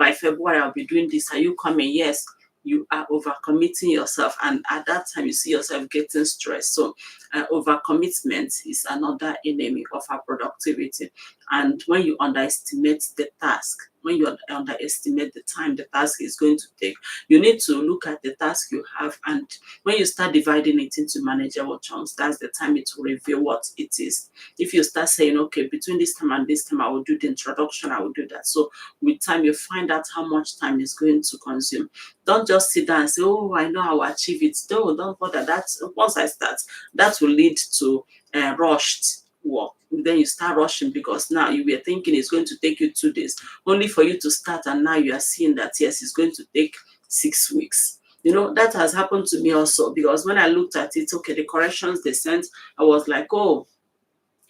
by February I'll be doing this. Are you coming? Yes. You are overcommitting yourself, and at that time you see yourself getting stressed. So overcommitment is another enemy of our productivity. And when you underestimate the task, when you underestimate the time the task is going to take, you need to look at the task you have, and when you start dividing it into manageable chunks, that's the time it will reveal what it is. If you start saying, okay, between this time and this time I will do the introduction, I will do that. So with time you find out how much time is going to consume. Don't just sit down and say, oh, I know I will achieve it. No, don't bother. That once I start, that will lead to rushed work. Then you start rushing, because now you were thinking it's going to take you 2 days, only for you to start, and now you are seeing that yes, it's going to take 6 weeks. That has happened to me also, because when I looked at it, okay, the corrections they sent, I was like, oh,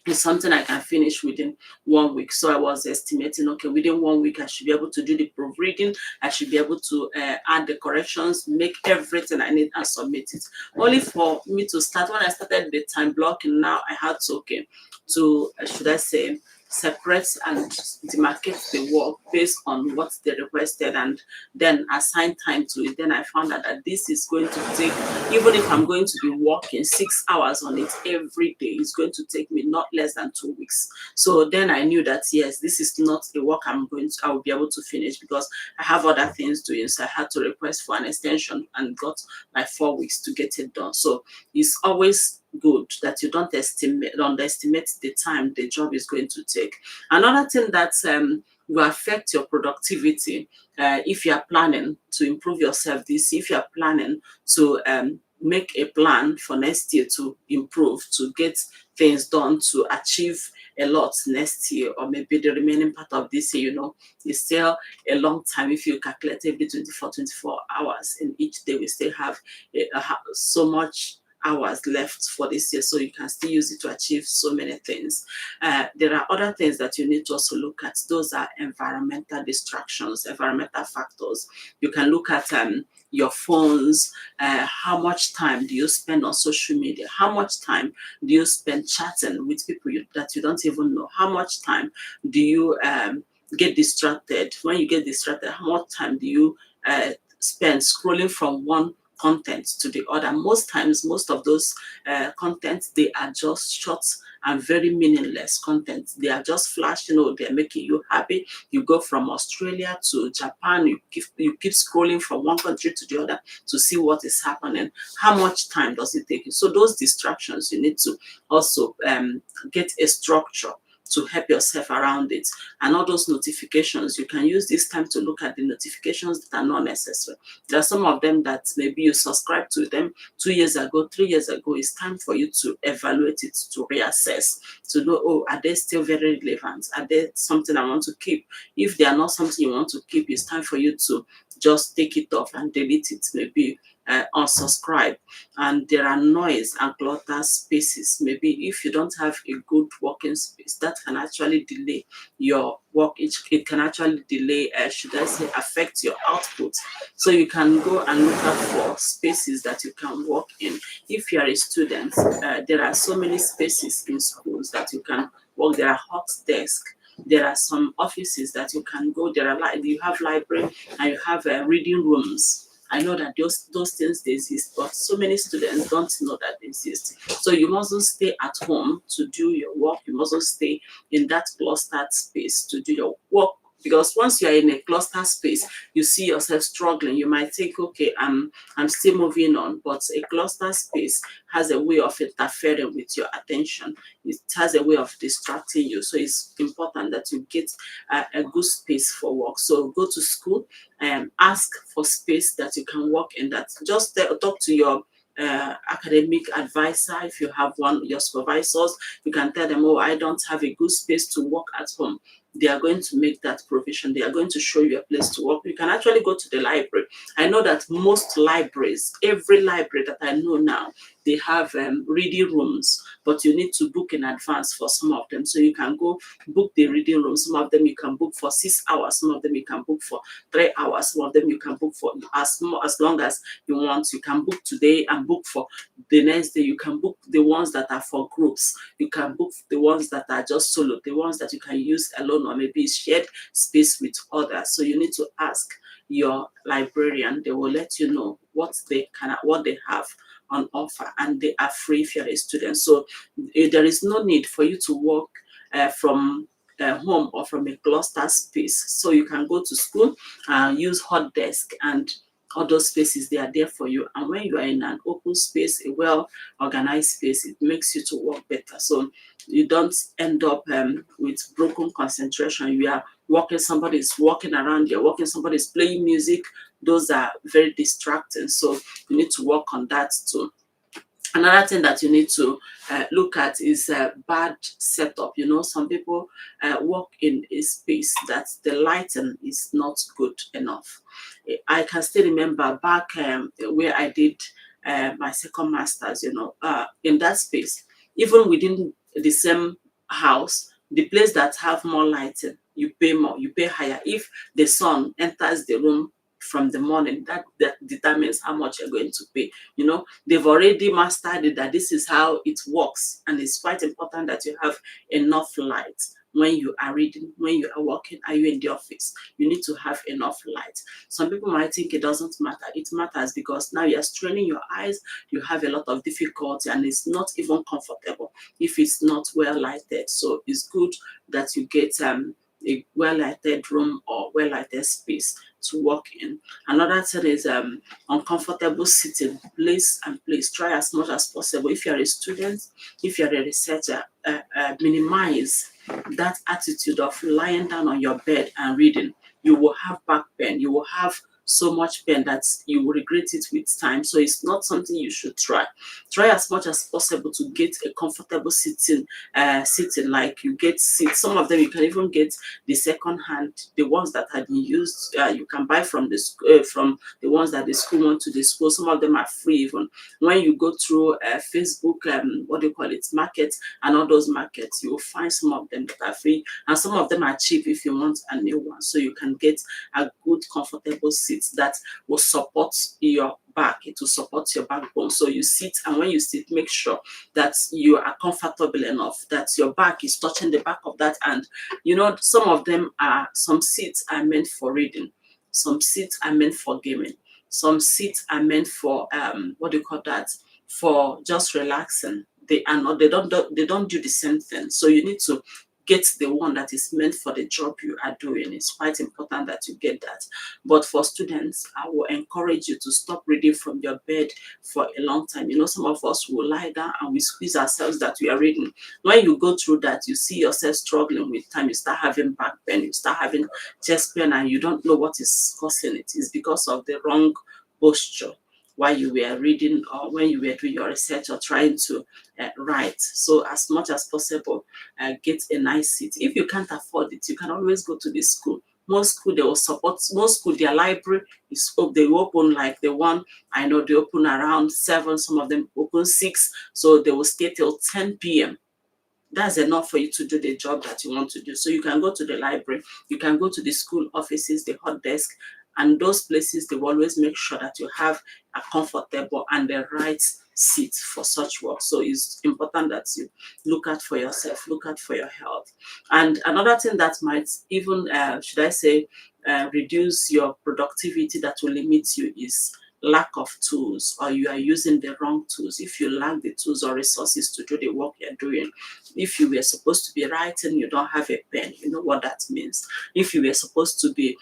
it's something I can finish within 1 week. So I was estimating, okay, within 1 week, I should be able to do the proofreading. I should be able to add the corrections, make everything I need, and submit it. Only for me to start, when I started the time blocking, now I had to, okay, to, should I say, separate and demarcate the work based on what they requested, and then assign time to it. Then I found out that this is going to take, even if I'm going to be working 6 hours on it every day, it's going to take me not less than 2 weeks. So then I knew that yes, this is not a work I will be able to finish, because I have other things doing. So I had to request for an extension and got like 4 weeks to get it done. So it's always good that you don't underestimate the time the job is going to take. Another thing that will affect your productivity, if you are planning to improve yourself this, if you are planning to make a plan for next year to improve, to get things done, to achieve a lot next year, or maybe the remaining part of this year, it's still a long time. If you calculate every 24 hours in each day, we still have so much hours left for this year, so you can still use it to achieve so many things. There are other things that you need to also look at. Those are environmental distractions, environmental factors. You can look at your phones. How much time do you spend on social media? How much time do you spend chatting with people that you don't even know? How much time do you get distracted? When you get distracted, how much time do you spend scrolling from one content to the other? Most times, most of those contents, they are just short and very meaningless content. They are just flash, they're making you happy. You go from Australia to Japan, you keep scrolling from one country to the other to see what is happening. How much time does it take you? So those distractions, you need to also get a structure. to help yourself around it. And all those notifications, you can use this time to look at the notifications that are not necessary. There are some of them that maybe you subscribed to them 2 years ago, 3 years ago. It's time for you to evaluate it, to reassess, to know, oh, are they still very relevant? Are they something I want to keep? If they are not something you want to keep, it's time for you to just take it off and delete it, maybe unsubscribe. And there are noise and clutter spaces. Maybe if you don't have a good working space, that can actually delay your work. It can actually delay, should I say, affect your output. So you can go and look out for spaces that you can work in. If you are a student, there are so many spaces in schools that you can work. There are hot desks. There are some offices that you can go. You have library and you have reading rooms. I know that those things they exist, but so many students don't know that they exist. So you mustn't stay at home to do your work. You mustn't stay in that clustered space to do your work. Because once you are in a cluster space, you see yourself struggling. You might think, okay, I'm still moving on, but a cluster space has a way of interfering with your attention. It has a way of distracting you. So it's important that you get a good space for work. So go to school and ask for space that you can work in. That just talk to your academic advisor. If you have one, your supervisors, you can tell them, oh, I don't have a good space to work at home. They are going to make that provision. They are going to show you a place to work. You can actually go to the library. I know that most libraries, every library that I know now, they have reading rooms, but you need to book in advance for some of them. So you can go book the reading room. Some of them you can book for 6 hours. Some of them you can book for 3 hours. Some of them you can book for as long as you want. You can book today and book for the next day. You can book the ones that are for groups. You can book the ones that are just solo, the ones that you can use alone or maybe shared space with others. So you need to ask your librarian. They will let you know what they have on offer, and they are free if you're a student. So there is no need for you to work from home or from a cluster space. So you can go to school and use hot desk and all those spaces. They are there for you. And when you are in an open space, a well organized space, it makes you to work better. So you don't end up with broken concentration. You are working, somebody's walking around, you're working, somebody's playing music. Those are very distracting. So you need to work on that too. Another thing that you need to look at is bad setup. You know, some people work in a space that the lighting is not good enough. I can still remember back where I did my second master's, you know, in that space, even within the same house, the place that have more lighting, you pay more, you pay higher. If the sun enters the room from the morning, that determines how much you're going to pay. You know, they've already mastered it, that this is how it works, and it's quite important that you have enough light when you are reading, when you are working. Are you in the office? You need to have enough light. Some people might think it doesn't matter. It matters, because now you're straining your eyes, you have a lot of difficulty, and it's not even comfortable if it's not well lighted. So it's good that you get a well-lighted room or well-lighted space to work in. Another thing is uncomfortable sitting. Place. Try as much as possible. If you're a student, if you're a researcher, minimize that attitude of lying down on your bed and reading. You will have back pain. You will have so much pain that you will regret it with time. So it's not something you should try. Try as much as possible to get a comfortable sitting, like you get seats. Some of them you can even get the second hand, the ones that have been used. You can buy from from the ones that the school want to dispose. Some of them are free even. When you go through Facebook, what do you call it, markets, and all those markets, you will find some of them that are free, and some of them are cheap if you want a new one. So you can get a good comfortable seat that will support your back. It will support your backbone. So you sit, and when you sit, make sure that you are comfortable enough, that your back is touching the back of that. And you know, some seats are meant for reading, some seats are meant for gaming, some seats are meant for what do you call that, for just relaxing. They are not, they don't do the same thing. So you need to get the one that is meant for the job you are doing. It's quite important that you get that. But for students, I will encourage you to stop reading from your bed for a long time. Some of us will lie down and we squeeze ourselves that we are reading. When you go through that, you see yourself struggling with time. You start having back pain, you start having chest pain, and you don't know what is causing it. It's because of the wrong posture while you were reading or when you were doing your research or trying to write. So as much as possible, get a nice seat. If you can't afford it, you can always go to the school. Most school, they will support. Most school, their library is they open like the one I know, they open around 7, some of them open 6, so they will stay till 10 p.m. That's enough for you to do the job that you want to do. So you can go to the library, you can go to the school offices, the hot desk, and those places, they will always make sure that you have a comfortable and the right seat for such work. So it's important that you look out for yourself, look out for your health. And another thing that might even, should I say, reduce your productivity, that will limit you, is lack of tools, or you are using the wrong tools. If you lack the tools or resources to do the work you're doing, if you were supposed to be writing, you don't have a pen, you know what that means. If you were supposed to be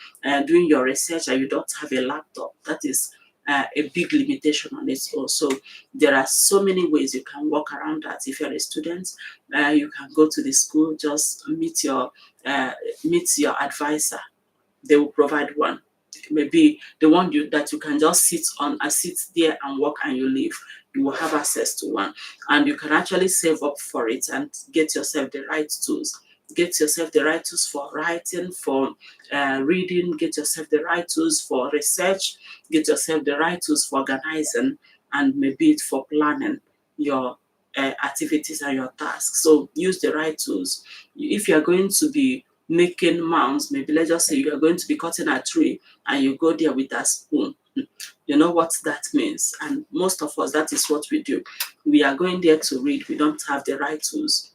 doing your research and you don't have a laptop, that is a big limitation on its own. So there are so many ways you can work around that. If you're a student, you can go to the school, just meet your advisor. They will provide one, maybe the one that you can just sit on a seat there and work and you leave. You will have access to one, and you can actually save up for it and get yourself the right tools. Get yourself the right tools for writing, for reading. Get yourself the right tools for research. Get yourself the right tools for organizing, and maybe for planning your activities and your tasks. So use the right tools. If you are going to be making mounds, maybe let's just say you are going to be cutting a tree and you go there with a spoon, you know what that means. And most of us, that is what we do. We are going there to read, we don't have the right tools.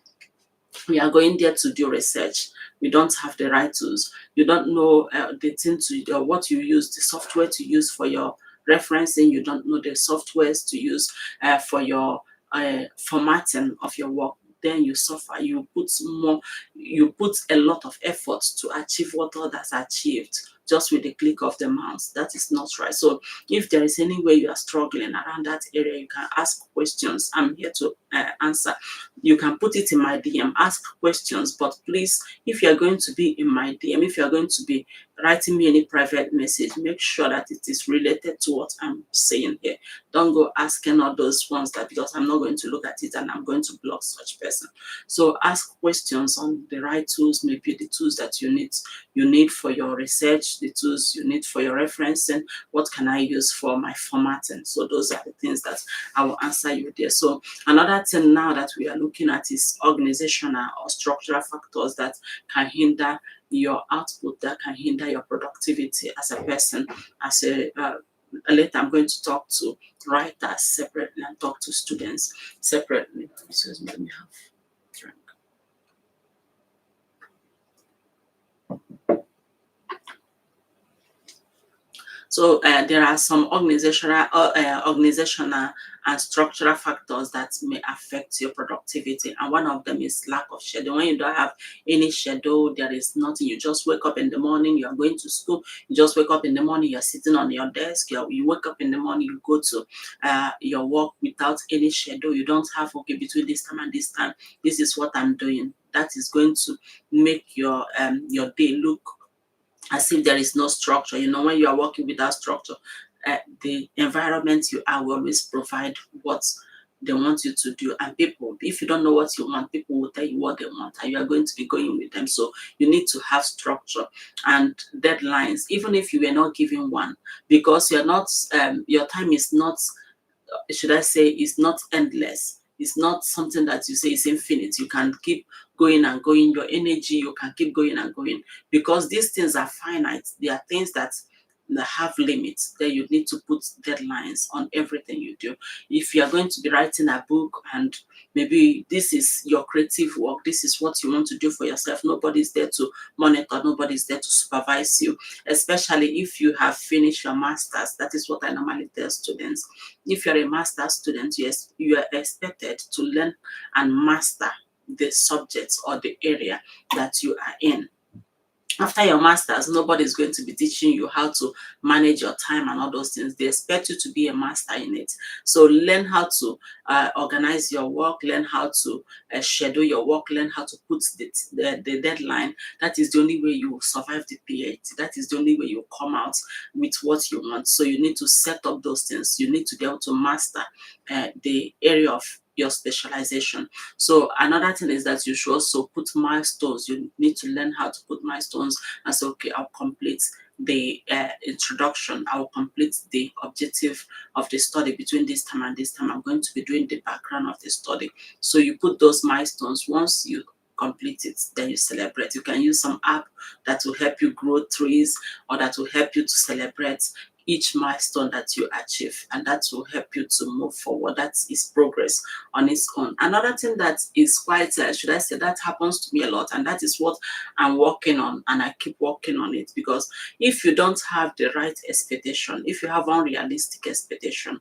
We are going there to do research, we don't have the right tools. You don't know the thing to what you use, the software to use for your referencing. You don't know the softwares to use for your formatting of your work. Then you suffer. You put a lot of effort to achieve what others achieved just with the click of the mouse. That is not right. So if there is any way you are struggling around that area, you can ask questions. I'm here to answer. You can put it in my DM, ask questions, but please, if you are going to be in my DM, if you are going to be writing me any private message, make sure that it is related to what I'm saying here. Don't go asking all those ones, that because I'm not going to look at it and I'm going to block such person. So ask questions on the right tools, maybe the tools that you need for your research, the tools you need for your referencing. What can I use for my formatting? So those are the things that I will answer you there. So another thing now that we are looking at is organizational or structural factors that can hinder your output, that can hinder your productivity as a person. As a later, I'm going to talk to writers separately and talk to students separately. Excuse me, let me have a drink. So there are some organizational and structural factors that may affect your productivity, and one of them is lack of schedule. When you don't have any schedule, there is nothing. You just wake up in the morning, you are going to school. You just wake up in the morning, you're sitting on your desk. You wake up in the morning, you go to your work without any schedule. You don't have, okay, between this time and this time, this is what I'm doing. That is going to make your day look as if there is no structure. When you are working without structure, the environment you are will always provide what they want you to do. And people, if you don't know what you want, people will tell you what they want, and you are going to be going with them. So you need to have structure and deadlines, even if you were not given one, because you're not, your time is not, should I say, is not endless. It's not something that you say is infinite. You can keep going and going. Your energy, you can keep going and going, because these things are finite. They are things that have limits. Then you need to put deadlines on everything you do. If you are going to be writing a book, and maybe this is your creative work, this is what you want to do for yourself, nobody's there to monitor, nobody's there to supervise you, especially if you have finished your master's. That is what I normally tell students. If you're a master's student, yes, you are expected to learn and master the subject or the area that you are in. After your masters, nobody's going to be teaching you how to manage your time and all those things. They expect you to be a master in it. So learn how to organize your work, learn how to schedule your work, learn how to put the deadline. That is the only way you will survive the PhD. That is the only way you come out with what you want. So you need to set up those things. You need to be able to master the area of your specialization. So another thing is that you should also put milestones. You need to learn how to put milestones and say, okay, I'll complete the introduction, I'll complete the objective of the study between this time and this time. I'm going to be doing the background of the study. So you put those milestones. Once you complete it, then you celebrate. You can use some app that will help you grow trees, or that will help you to celebrate each milestone that you achieve, and that will help you to move forward. That is progress on its own. Another thing that is quite should I say, that happens to me a lot, and that is what I'm working on, and I keep working on it, because if you don't have the right expectation, if you have unrealistic expectation,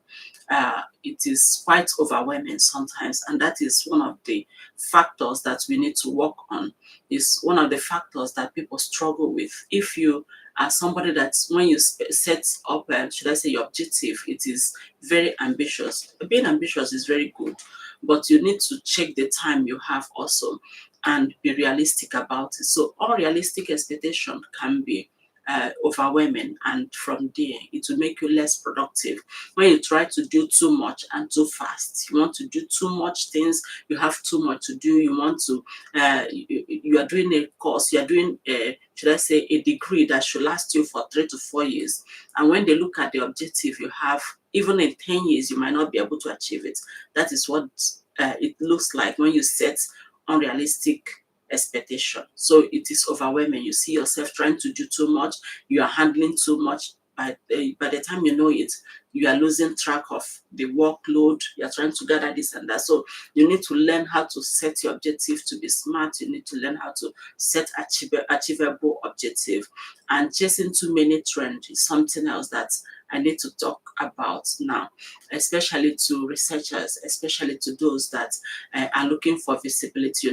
it is quite overwhelming sometimes, and that is one of the factors that we need to work on. Is one of the factors that people struggle with. If you are somebody that when you set up, should I say, your objective, it is very ambitious. Being ambitious is very good, but you need to check the time you have also and be realistic about it. So unrealistic expectation can be overwhelming, and from there it will make you less productive. When you try to do too much and too fast, you want to do too much things, you have too much to do, you want to you are doing a course, you are doing should I say, a degree that should last you for 3 to 4 years, and when they look at the objective you have, even in 10 years you might not be able to achieve it. That is what it looks like when you set unrealistic expectation. So it is overwhelming. You see yourself trying to do too much, you are handling too much. By the time you know it, you are losing track of the workload. You are trying to gather this and that. So you need to learn how to set your objective to be smart. You need to learn how to set achievable objective. And chasing too many trends is something else that I need to talk about now, especially to researchers, especially to those that are looking for visibility.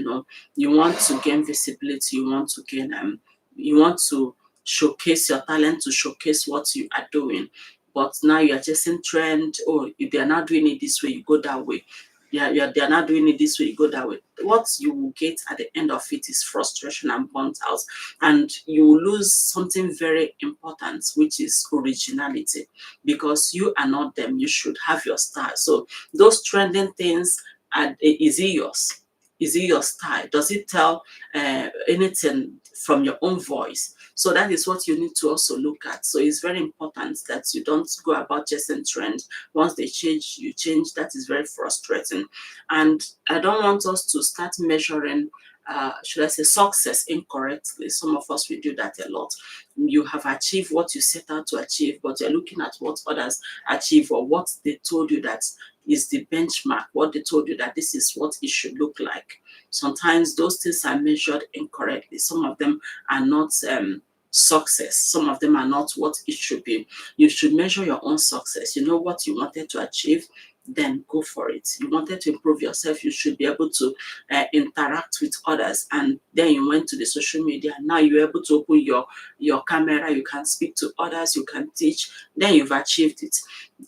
You want to gain visibility, you want to showcase your talent, to showcase what you are doing. But now you are chasing trend. Oh, if they are not doing it this way, you go that way. Yeah, they are not doing it this way, you go that way. What you will get at the end of it is frustration and burnt out, and you will lose something very important, which is originality, because you are not them. You should have your style. So those trending things, is it yours? Is it your style? Does it tell anything from your own voice? So that is what you need to also look at. So it's very important that you don't go about chasing trends. Once they change, you change. That is very frustrating. And I don't want us to start measuring, should I say, success incorrectly. Some of us, we do that a lot. You have achieved what you set out to achieve, but you're looking at what others achieve, or what they told you that is the benchmark, what they told you that this is what it should look like. Sometimes those things are measured incorrectly. Some of them are not success. Some of them are not what it should be. You should measure your own success. You know what you wanted to achieve, then go for it. You wanted to improve yourself, you should be able to interact with others, and then you went to the social media. Now you're able to open your camera, you can speak to others, you can teach, then you've achieved it.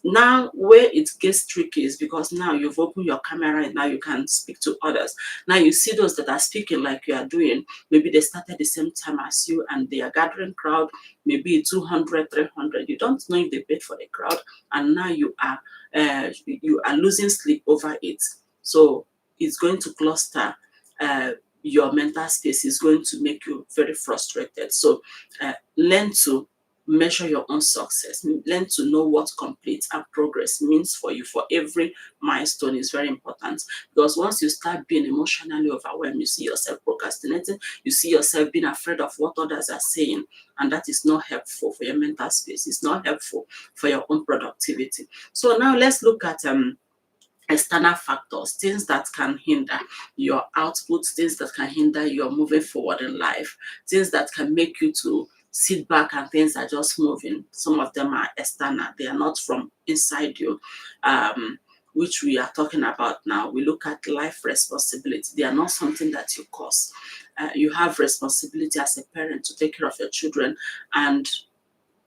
Now where it gets tricky is because now you've opened your camera and now you can speak to others. Now you see those that are speaking like you are doing, maybe they started the same time as you and they are gathering crowd, maybe 200, 300. You don't know if they paid for the crowd, and now you are losing sleep over it. So it's going to cluster your mental space, is going to make you very frustrated. So learn to measure your own success, learn to know what complete and progress means for you. For every milestone is very important, because once you start being emotionally overwhelmed, you see yourself procrastinating, you see yourself being afraid of what others are saying, and that is not helpful for your mental space. It's not helpful for your own productivity. So now let's look at external factors, things that can hinder your output, things that can hinder your moving forward in life, things that can make you to sit back and things are just moving. Some of them are external, they are not from inside you. which we are talking about now, we look at life responsibility. They are not something that you cause. You have responsibility as a parent to take care of your children, and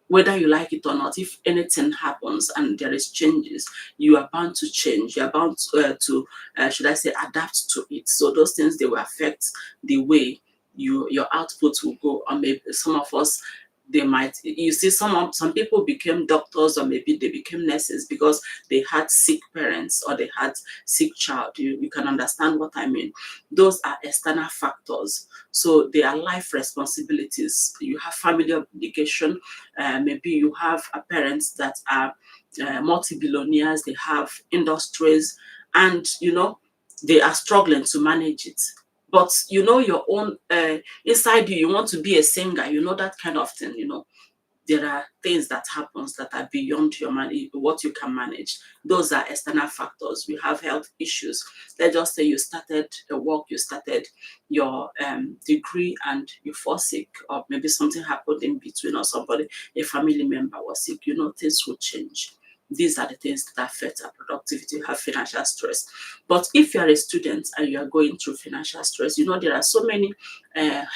whether you like it or not, if anything happens and there is changes, you are bound to change. You are bound should I say, adapt to it. So those things, they will affect the way your output will go. Or maybe some of us, they might, you see, some people became doctors, or maybe they became nurses because they had sick parents or they had sick child. You can understand what I mean. Those are external factors. So they are life responsibilities. You have family obligation. Maybe you have parents that are multi-billionaires, they have industries, and they are struggling to manage it. But your own, inside you, you want to be a singer, that kind of thing. There are things that happens that are beyond your what you can manage. Those are external factors. We have health issues. Let's just say you started a work, you started your degree, and you fall sick, or maybe something happened in between, or somebody, a family member was sick. Things will change. These are the things that affect our productivity. You have financial stress. But if you are a student and you are going through financial stress, there are so many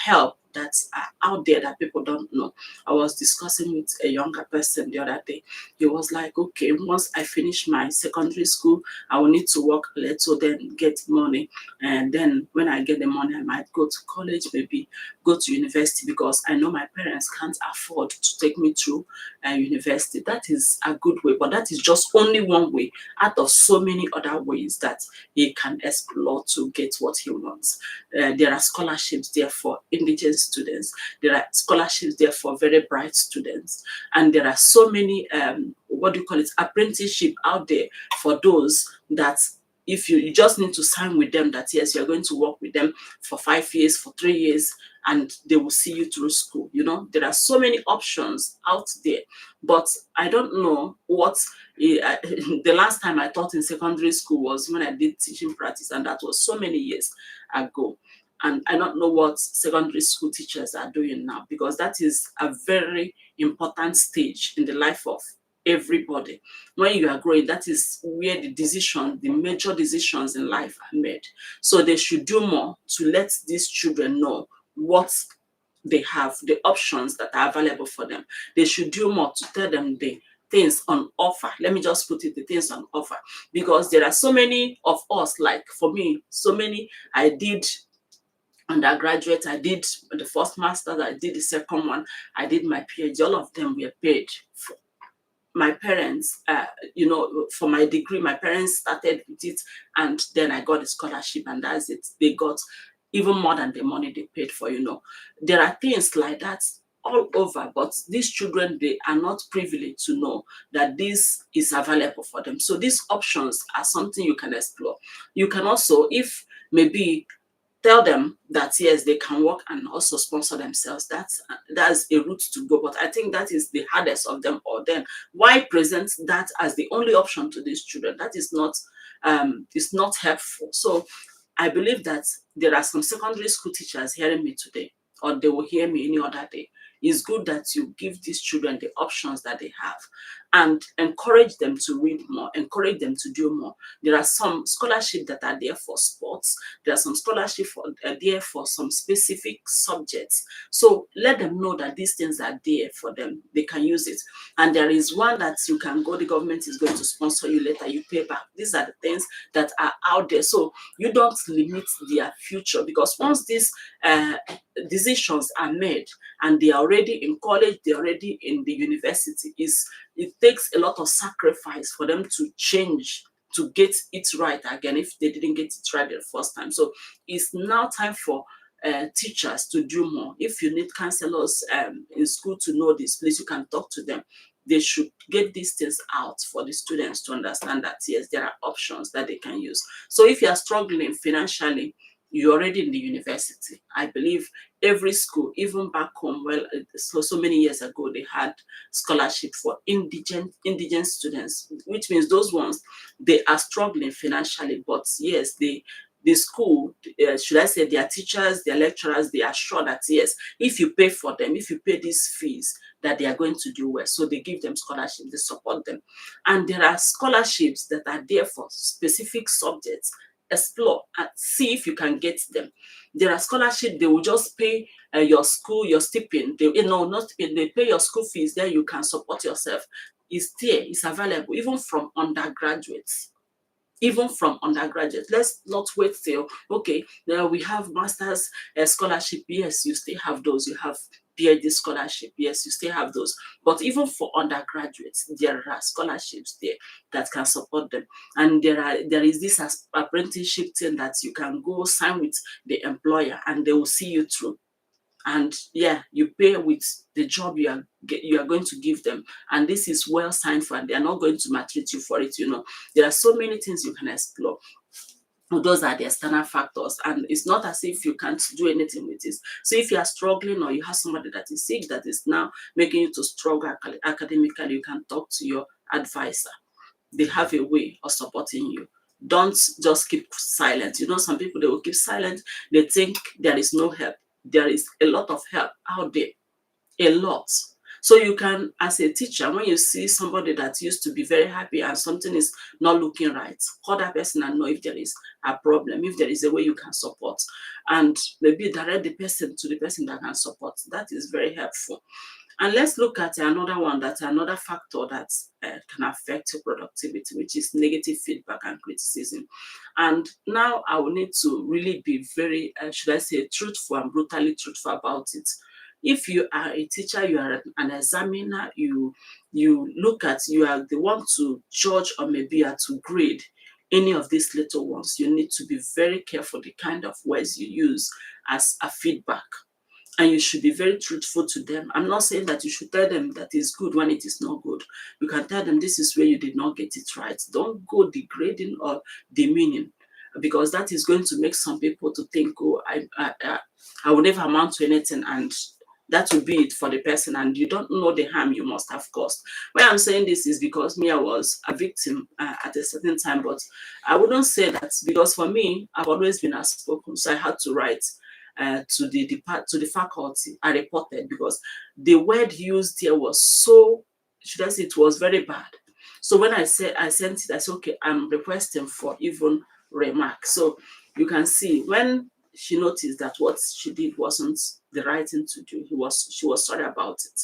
help that are out there that people don't know. I was discussing with a younger person the other day. He was like, okay, once I finish my secondary school, I will need to work a little, then get money. And then when I get the money, I might go to college, maybe go to university, because I know my parents can't afford to take me through university. That is a good way, but that is just only one way out of so many other ways that he can explore to get what he wants. There are scholarships there for indigent students. There are scholarships there for very bright students. And there are so many, apprenticeship out there for those that, if you just need to sign with them, that yes, you're going to work with them for 5 years, for 3 years, and they will see you through school. There are so many options out there. But I don't know what the last time I taught in secondary school was when I did teaching practice, and that was so many years ago. And I don't know what secondary school teachers are doing now, because that is a very important stage in the life of everybody. When you are growing, that is where the major decisions in life are made. So they should do more to let these children know what they have, the options that are available for them. They should do more to tell them the things on offer. Let me just put it, the things on offer, because there are so many of us, like for me, so many. I did undergraduate, I did the first master's, I did the second one, I did my PhD. All of them were paid for. My parents, for my degree, my parents started with it, and then I got a scholarship, and that's it. They got even more than the money they paid for. There are things like that all over, but these children, they are not privileged to know that this is available for them. So these options are something you can explore. You can also, if maybe, tell them that yes, they can work and also sponsor themselves. That's a route to go. But I think that is the hardest of them all. Then why present that as the only option to these children? That is not helpful. So I believe that there are some secondary school teachers hearing me today, or they will hear me any other day. It's good that you give these children the options that they have, and encourage them to read more, encourage them to do more. There are some scholarships that are there for sports. There are some scholarships there for some specific subjects. So let them know that these things are there for them. They can use it. And there is one that you can go, the government is going to sponsor you later, you pay back. These are the things that are out there. So you don't limit their future, because once these decisions are made and they are already in college, they're already in the university, it takes a lot of sacrifice for them to change, to get it right again if they didn't get it right the first time. So it's now time for teachers to do more. If you need counselors in school to know this, please, you can talk to them. They should get these things out for the students to understand that yes, there are options that they can use. So if you are struggling financially, you're already in the university. I believe every school, even back home, so many years ago, they had scholarship for indigent students, which means those ones, they are struggling financially, but yes, they the school, should I say their teachers, their lecturers, they are sure that yes, if you pay for them, if you pay these fees, that they are going to do well. So they give them scholarships, they support them. And there are scholarships that are there for specific subjects. Explore and see if you can get them. There are scholarships, they will just pay your school, your stipend. They, no, not stipend, they pay your school fees, then you can support yourself. It's there, it's available, even from undergraduates. Even from undergraduate. Let's not wait till, okay, now we have master's scholarship. Yes, you still have those. You have PhD scholarship. Yes, you still have those. But even for undergraduates, there are scholarships there that can support them. And there is this apprenticeship thing that you can go sign with the employer and they will see you through. And yeah, you pay with the job you are going to give them, and this is well signed for, and they are not going to maltreat you for it. There are so many things you can explore. Those are the external factors, and it's not as if you can't do anything with this. So if you are struggling, or you have somebody that is sick that is now making you to struggle academically, you can talk to your advisor. They have a way of supporting you. Don't just keep silent. Some people, they will keep silent. They think there is no help. There is a lot of help out there, a lot. So you can, as a teacher, when you see somebody that used to be very happy and something is not looking right, call that person and know if there is a problem, if there is a way you can support, and maybe direct the person to the person that can support. That is very helpful. And let's look at another one, that's another factor that can affect your productivity, which is negative feedback and criticism. And now I will need to really be very, should I say, truthful and brutally truthful about it. If you are a teacher, you are an examiner, you are the one to judge, or maybe you are to grade any of these little ones, you need to be very careful the kind of words you use as a feedback, and you should be very truthful to them. I'm not saying that you should tell them that it's good when it is not good. You can tell them this is where you did not get it right. Don't go degrading or demeaning, because that is going to make some people to think, oh, I will never amount to anything, and that will be it for the person, and you don't know the harm you must have caused. Why I'm saying this is because me, I was a victim at a certain time, but I wouldn't say that, because for me, I've always been outspoken, so I had to write to the faculty. I reported because the word used here was so, should I say, it was very bad. So when I sent it, I said, okay, I'm requesting for even remark. So you can see when she noticed that what she did wasn't the right thing to do, she was sorry about it.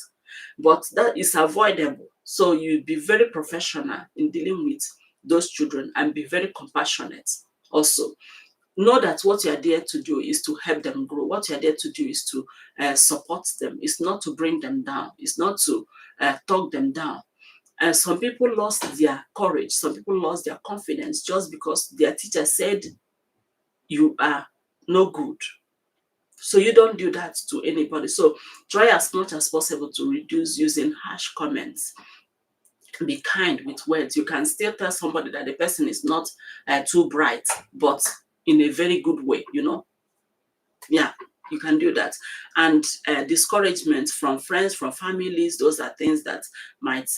But that is avoidable. So you be very professional in dealing with those children, and be very compassionate also. Know that what you are there to do is to help them grow. What you are there to do is to support them. It's not to bring them down. It's not to talk them down. Some people lost their courage. Some people lost their confidence just because their teacher said you are no good. So you don't do that to anybody. So try as much as possible to reduce using harsh comments. Be kind with words. You can still tell somebody that the person is not too bright, but in a very good way. Yeah, you can do that. And discouragement from friends, from families, those are things that might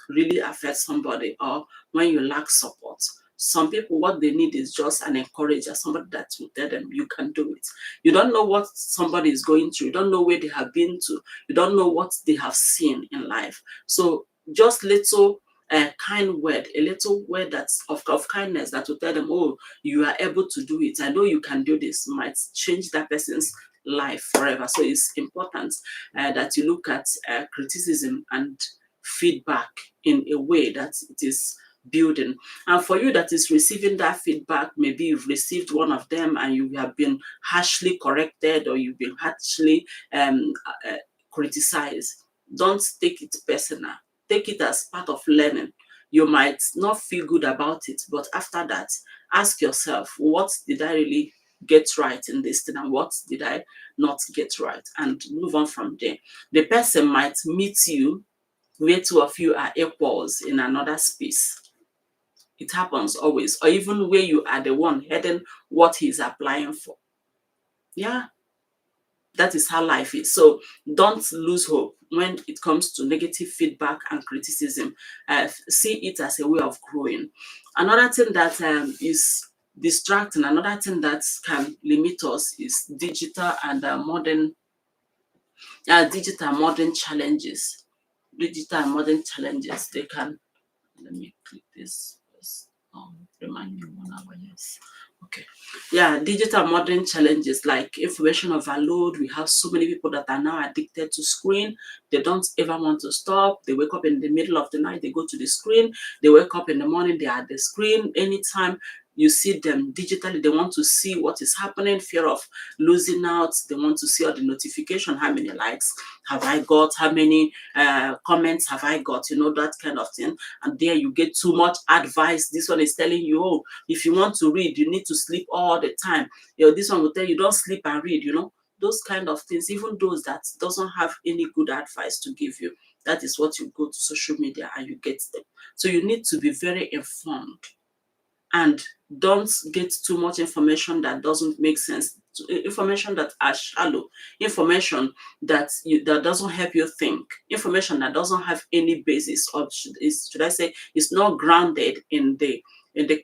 really affect somebody. Or when you lack support, some people, what they need is just an encourager, somebody that will tell them you can do it. You don't know what somebody is going through. You don't know where they have been to. You don't know what they have seen in life. So just little kind word, a little word that's of kindness that will tell them, oh, you are able to do it. I know you can do this, might change that person's life forever. So it's important that you look at criticism and feedback in a way that it is building. And for you that is receiving that feedback, maybe you've received one of them and you have been harshly corrected, or you've been harshly criticized. Don't take it personal. Take it as part of learning. You might not feel good about it, but after that, ask yourself, what did I really get right in this thing, and what did I not get right, and move on from there. The person might meet you where two of you are equals in another space. It happens always. Or even where you are the one heading what he's applying for. Yeah, that is how life is. So don't lose hope when it comes to negative feedback and criticism. See it as a way of growing. Another thing that is Distracting. Another thing that can limit us is digital modern challenges. Digital and modern challenges. They can. Let me click this. Remind me 1 hour. Yes. Okay. Yeah, digital modern challenges like information overload. We have so many people that are now addicted to screen. They don't ever want to stop. They wake up in the middle of the night, they go to the screen. They wake up in the morning, they are at the screen. Anytime you see them digitally, they want to see what is happening, fear of losing out. They want to see all the notification, how many likes have I got, how many comments have I got, that kind of thing. And there you get too much advice. This one is telling you, oh, if you want to read, you need to sleep all the time. This one will tell you, don't sleep and read, those kind of things. Even those that doesn't have any good advice to give you, that is what you go to social media and you get them. So you need to be very informed, and don't get too much information that doesn't make sense, information that are shallow, information that doesn't help you think, information that doesn't have any basis, or should I say is not grounded in the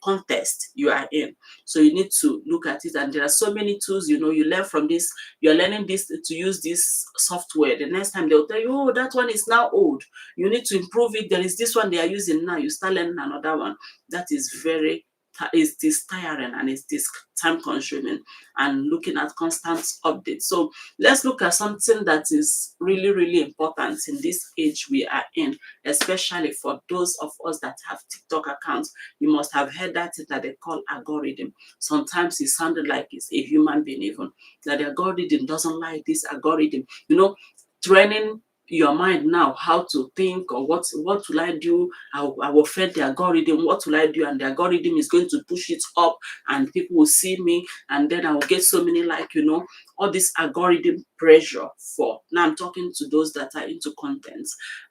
context you are in. So you need to look at it. And there are so many tools, you learn from this. You're learning this to use this software. The next time they'll tell you, oh, that one is now old, you need to improve it. There is this one they are using now, you start learning another one. That is it is tiring, and it is time consuming, and looking at constant updates. So let's look at something that is really, really important in this age we are in, especially for those of us that have TikTok accounts. You must have heard that thing that they call algorithm. Sometimes it sounded like it's a human being, even that the algorithm doesn't like this algorithm. Training your mind now how to think, or what will I do. I will offend the algorithm. What will I do? And the algorithm is going to push it up, and people will see me, and then I will get so many all this algorithm pressure. For now, I'm talking to those that are into content,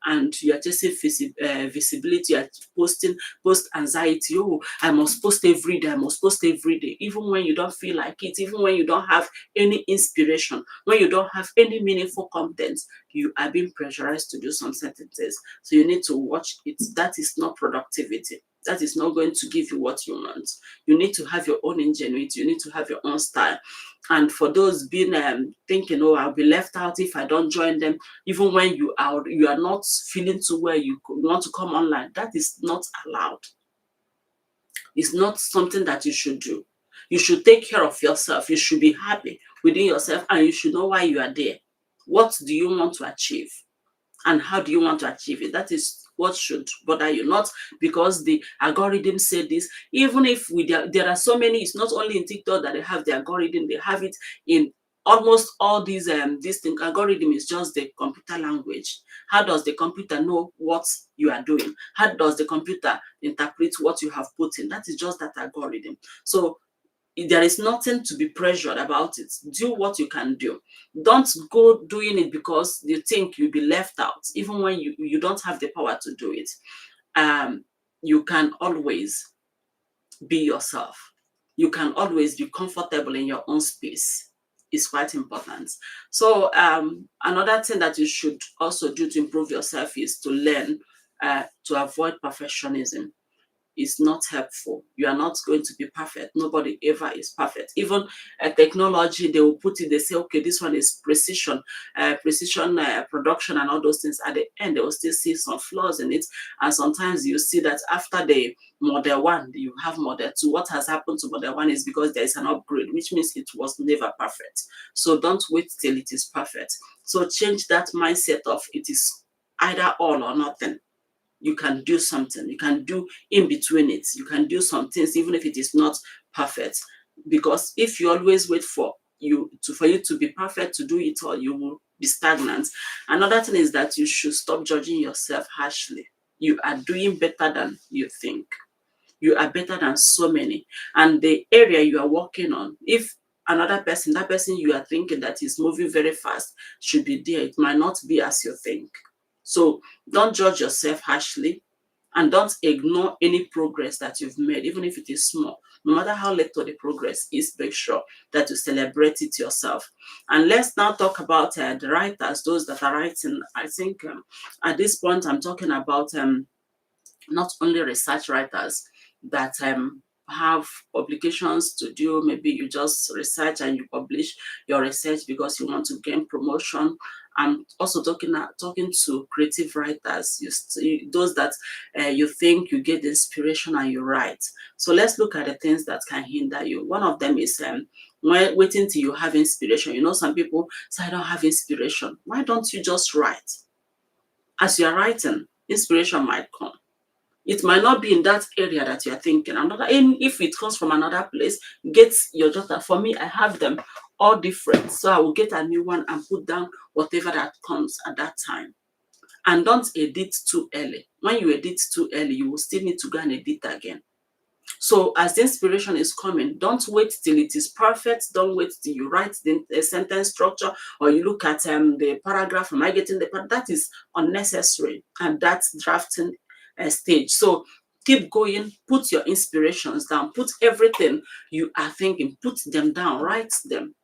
and you are chasing visibility. You are post anxiety. Oh, I must post every day. I must post every day, even when you don't feel like it, even when you don't have any inspiration, when you don't have any meaningful content. You are being pressurized to do some certain things. So you need to watch it. That is not productivity. That is not going to give you what you want. You need to have your own ingenuity. You need to have your own style. And for those being thinking, oh, I'll be left out if I don't join them, even when you are not feeling to where you want to come online, that is not allowed. It's not something that you should do. You should take care of yourself. You should be happy within yourself, and you should know why you are there. What do you want to achieve? And how do you want to achieve it? That is what should bother you, not because the algorithm said this. Even if there are so many, it's not only in TikTok that they have the algorithm, they have it in almost all these this thing. Algorithm is just the computer language. How does the computer know what you are doing? How does the computer interpret what you have put in? That is just that algorithm. So there is nothing to be pressured about it. Do what you can do. Don't go doing it because you think you'll be left out, even when you don't have the power to do it. You can always be yourself. You can always be comfortable in your own space. It's quite important. So another thing that you should also do to improve yourself is to learn to avoid perfectionism. Is not helpful. You are not going to be perfect. Nobody ever is perfect. Even technology, they will put it, they say, okay, this one is precision production and all those things. At the end, they will still see some flaws in it. And sometimes you see that after the model 1, you have model 2. What has happened to model 1 is because there is an upgrade, which means it was never perfect. So don't wait till it is perfect. So change that mindset of it is either all or nothing. You can do something. You can do in between it. You can do some things even if it is not perfect. Because if you always wait for you to be perfect to do it all, you will be stagnant. Another thing is that you should stop judging yourself harshly. You are doing better than you think. You are better than so many. And the area you are working on, if another person, that person you are thinking that is moving very fast should be there, it might not be as you think. So don't judge yourself harshly, and don't ignore any progress that you've made, even if it is small. No matter how little the progress is, make sure that you celebrate it yourself. And let's now talk about the writers, those that are writing. I think at this point I'm talking about not only research writers that have publications to do. Maybe you just research and you publish your research because you want to gain promotion. I'm also talking to creative writers, those that you think you get inspiration and you write. So let's look at the things that can hinder you. One of them is waiting till you have inspiration. You know, some people say, I don't have inspiration. Why don't you just write? As you're writing, inspiration might come. It might not be in that area that you're thinking. And if it comes from another place, get your daughter. For me, I have them all different. So I will get a new one and put down whatever that comes at that time. And don't edit too early. When you edit too early, you will still need to go and edit again. So as the inspiration is coming, don't wait till it is perfect. Don't wait till you write the sentence structure or you look at the paragraph. Am I getting the part? That is unnecessary, and that's drafting stage. So keep going. Put your inspirations down. Put everything you are thinking. Put them down. Write them.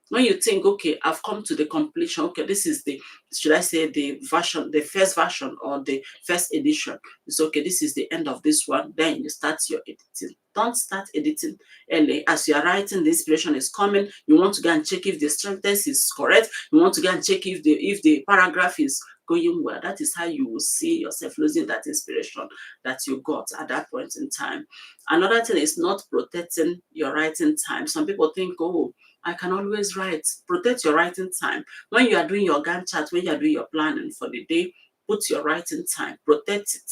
When you think, okay, I've come to the completion, okay, this is the, should I say, the version, the first version or the first edition. It's okay, this is the end of this one. Then you start your editing. Don't start editing early. As you are writing, the inspiration is coming. You want to go and check if the sentence is correct. You want to go and check if the paragraph is going well. That is how you will see yourself losing that inspiration that you got at that point in time. Another thing is not protecting your writing time. Some people think, oh, I can always write. Protect your writing time. When you are doing your Gantt chart, when you are doing your planning for the day, put your writing time. Protect it.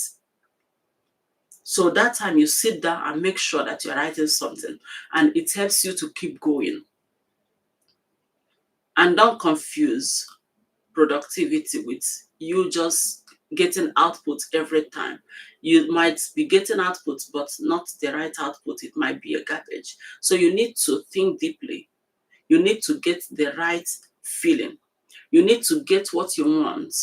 So that time you sit down and make sure that you're writing something, and it helps you to keep going. And don't confuse productivity with you just getting output every time. You might be getting output, but not the right output. It might be a garbage. So you need to think deeply. You need to get the right feeling. You need to get what you want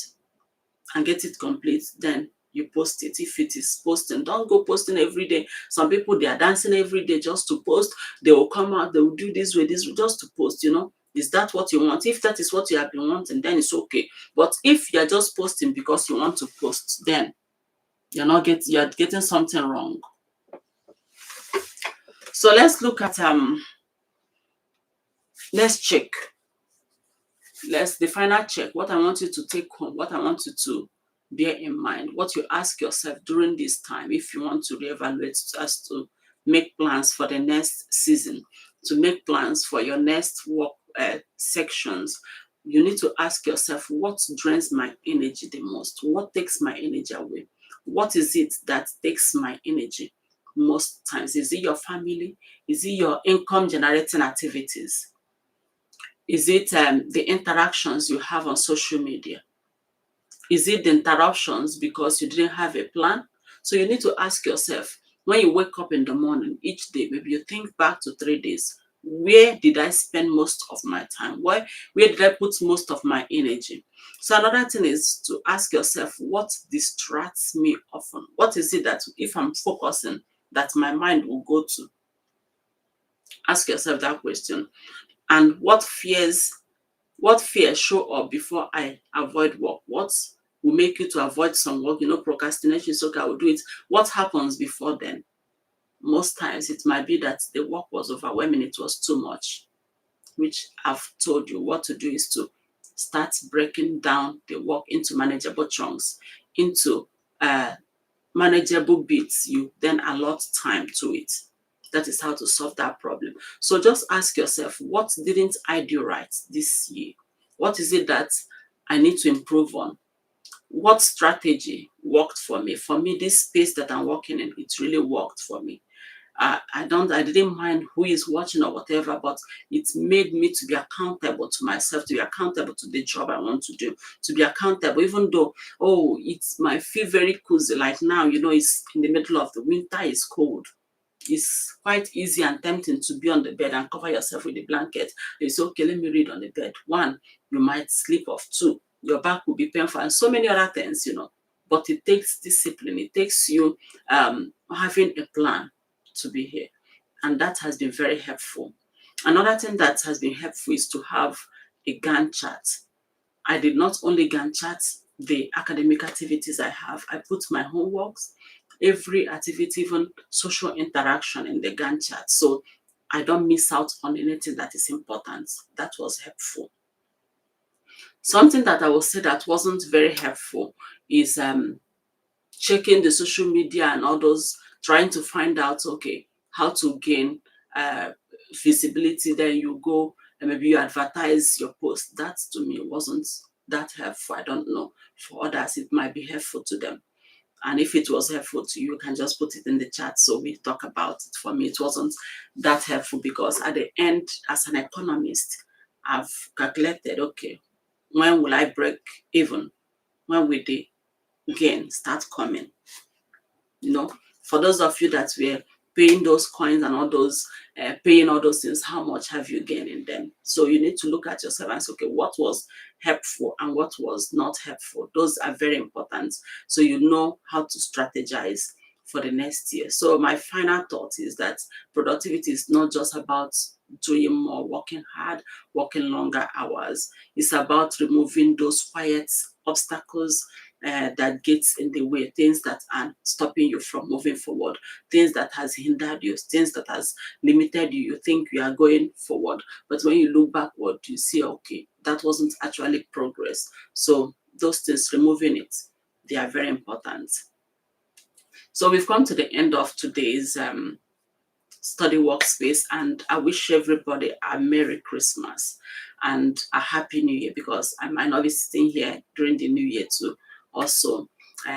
and get it complete. Then you post it. If it is posting, don't go posting every day. Some people, they are dancing every day just to post. They will come out, they will do this way, just to post, you know. Is that what you want? If that is what you have been wanting, then it's okay. But if you're just posting because you want to post, then you're getting something wrong. So let's look at let's check. The final check. What I want you to take home, what I want you to bear in mind, what you ask yourself during this time, if you want to reevaluate, as to make plans for the next season, to make plans for your next work sections, you need to ask yourself, what drains my energy the most? What takes my energy away? What is it that takes my energy most times? Is it your family? Is it your income generating activities? Is it the interactions you have on social media? Is it the interruptions because you didn't have a plan? So you need to ask yourself, when you wake up in the morning each day, maybe you think back to 3 days, where did I spend most of my time? Where did I put most of my energy? So another thing is to ask yourself, what distracts me often? What is it that if I'm focusing, that my mind will go to? Ask yourself that question. And what fears show up before I avoid work? What will make you to avoid some work? You know, procrastination is okay, I will do it. What happens before then? Most times it might be that the work was overwhelming, it was too much, which I've told you what to do is to start breaking down the work into manageable chunks, into manageable bits. You then allot time to it. That is how to solve that problem. So just ask yourself, what didn't I do right this year? What is it that I need to improve on? What strategy worked for me? For me, this space that I'm working in, it really worked for me. I didn't mind who is watching or whatever, but it made me to be accountable to myself, to be accountable to the job I want to do, to be accountable, even though, oh, it might feel very cozy. Like now, you know, it's in the middle of the winter, it's cold. It's quite easy and tempting to be on the bed and cover yourself with a blanket. It's okay, let me read on the bed. One, you might sleep off. Two, your back will be painful, and so many other things, you know. But it takes discipline. It takes you having a plan to be here. And that has been very helpful. Another thing that has been helpful is to have a Gantt chart. I did not only Gantt chart the academic activities I have. I put my homeworks, every activity, even social interaction in the Gantt chart. So I don't miss out on anything that is important. That was helpful. Something that I will say that wasn't very helpful is checking the social media and all those, trying to find out, okay, how to gain uh, visibility. Then you go and maybe you advertise your post. That to me wasn't that helpful. I don't know. For others, it might be helpful to them. And if it was helpful to you, you can just put it in the chat so we talk about it. For me, it wasn't that helpful because at the end, as an economist, I've calculated, okay, when will I break even? When will the gain start coming? You know, for those of you that were paying those coins and all those, paying all those things, how much have you gained in them? So you need to look at yourself and say, okay, what was helpful and what was not helpful? Those are very important. So you know how to strategize for the next year. So my final thought is that productivity is not just about doing more, working hard, working longer hours. It's about removing those quiet obstacles that gets in the way, things that are stopping you from moving forward, things that has hindered you, things that has limited you. You think you are going forward, but when you look backward, you see, okay, that wasn't actually progress. So those things, removing it, they are very important. So we've come to the end of today's study workspace, and I wish everybody a Merry Christmas and a Happy New Year, because I might not be sitting here during the New Year to also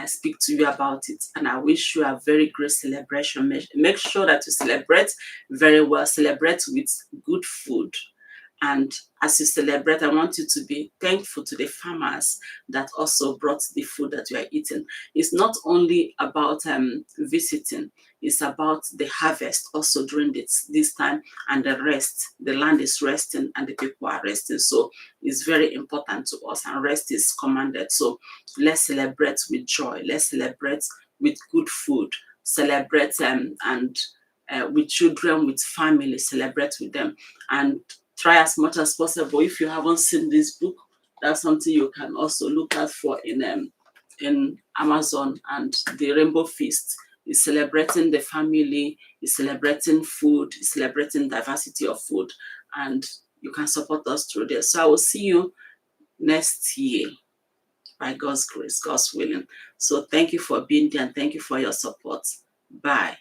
speak to you about it. And I wish you a very great celebration. Make sure that you celebrate very well, celebrate with good food. And as you celebrate, I want you to be thankful to the farmers that also brought the food that you are eating. It's not only about visiting, it's about the harvest also during this time, and the rest. The land is resting and the people are resting. So it's very important to us, and rest is commanded. So let's celebrate with joy. Let's celebrate with good food. Celebrate and with children, with family, celebrate with them. And try as much as possible. If you haven't seen this book, that's something you can also look out for in Amazon. And the Rainbow Feast is celebrating the family, is celebrating food, is celebrating diversity of food, and you can support us through this. So I will see you next year by God's grace, God's willing. So thank you for being there and thank you for your support. Bye.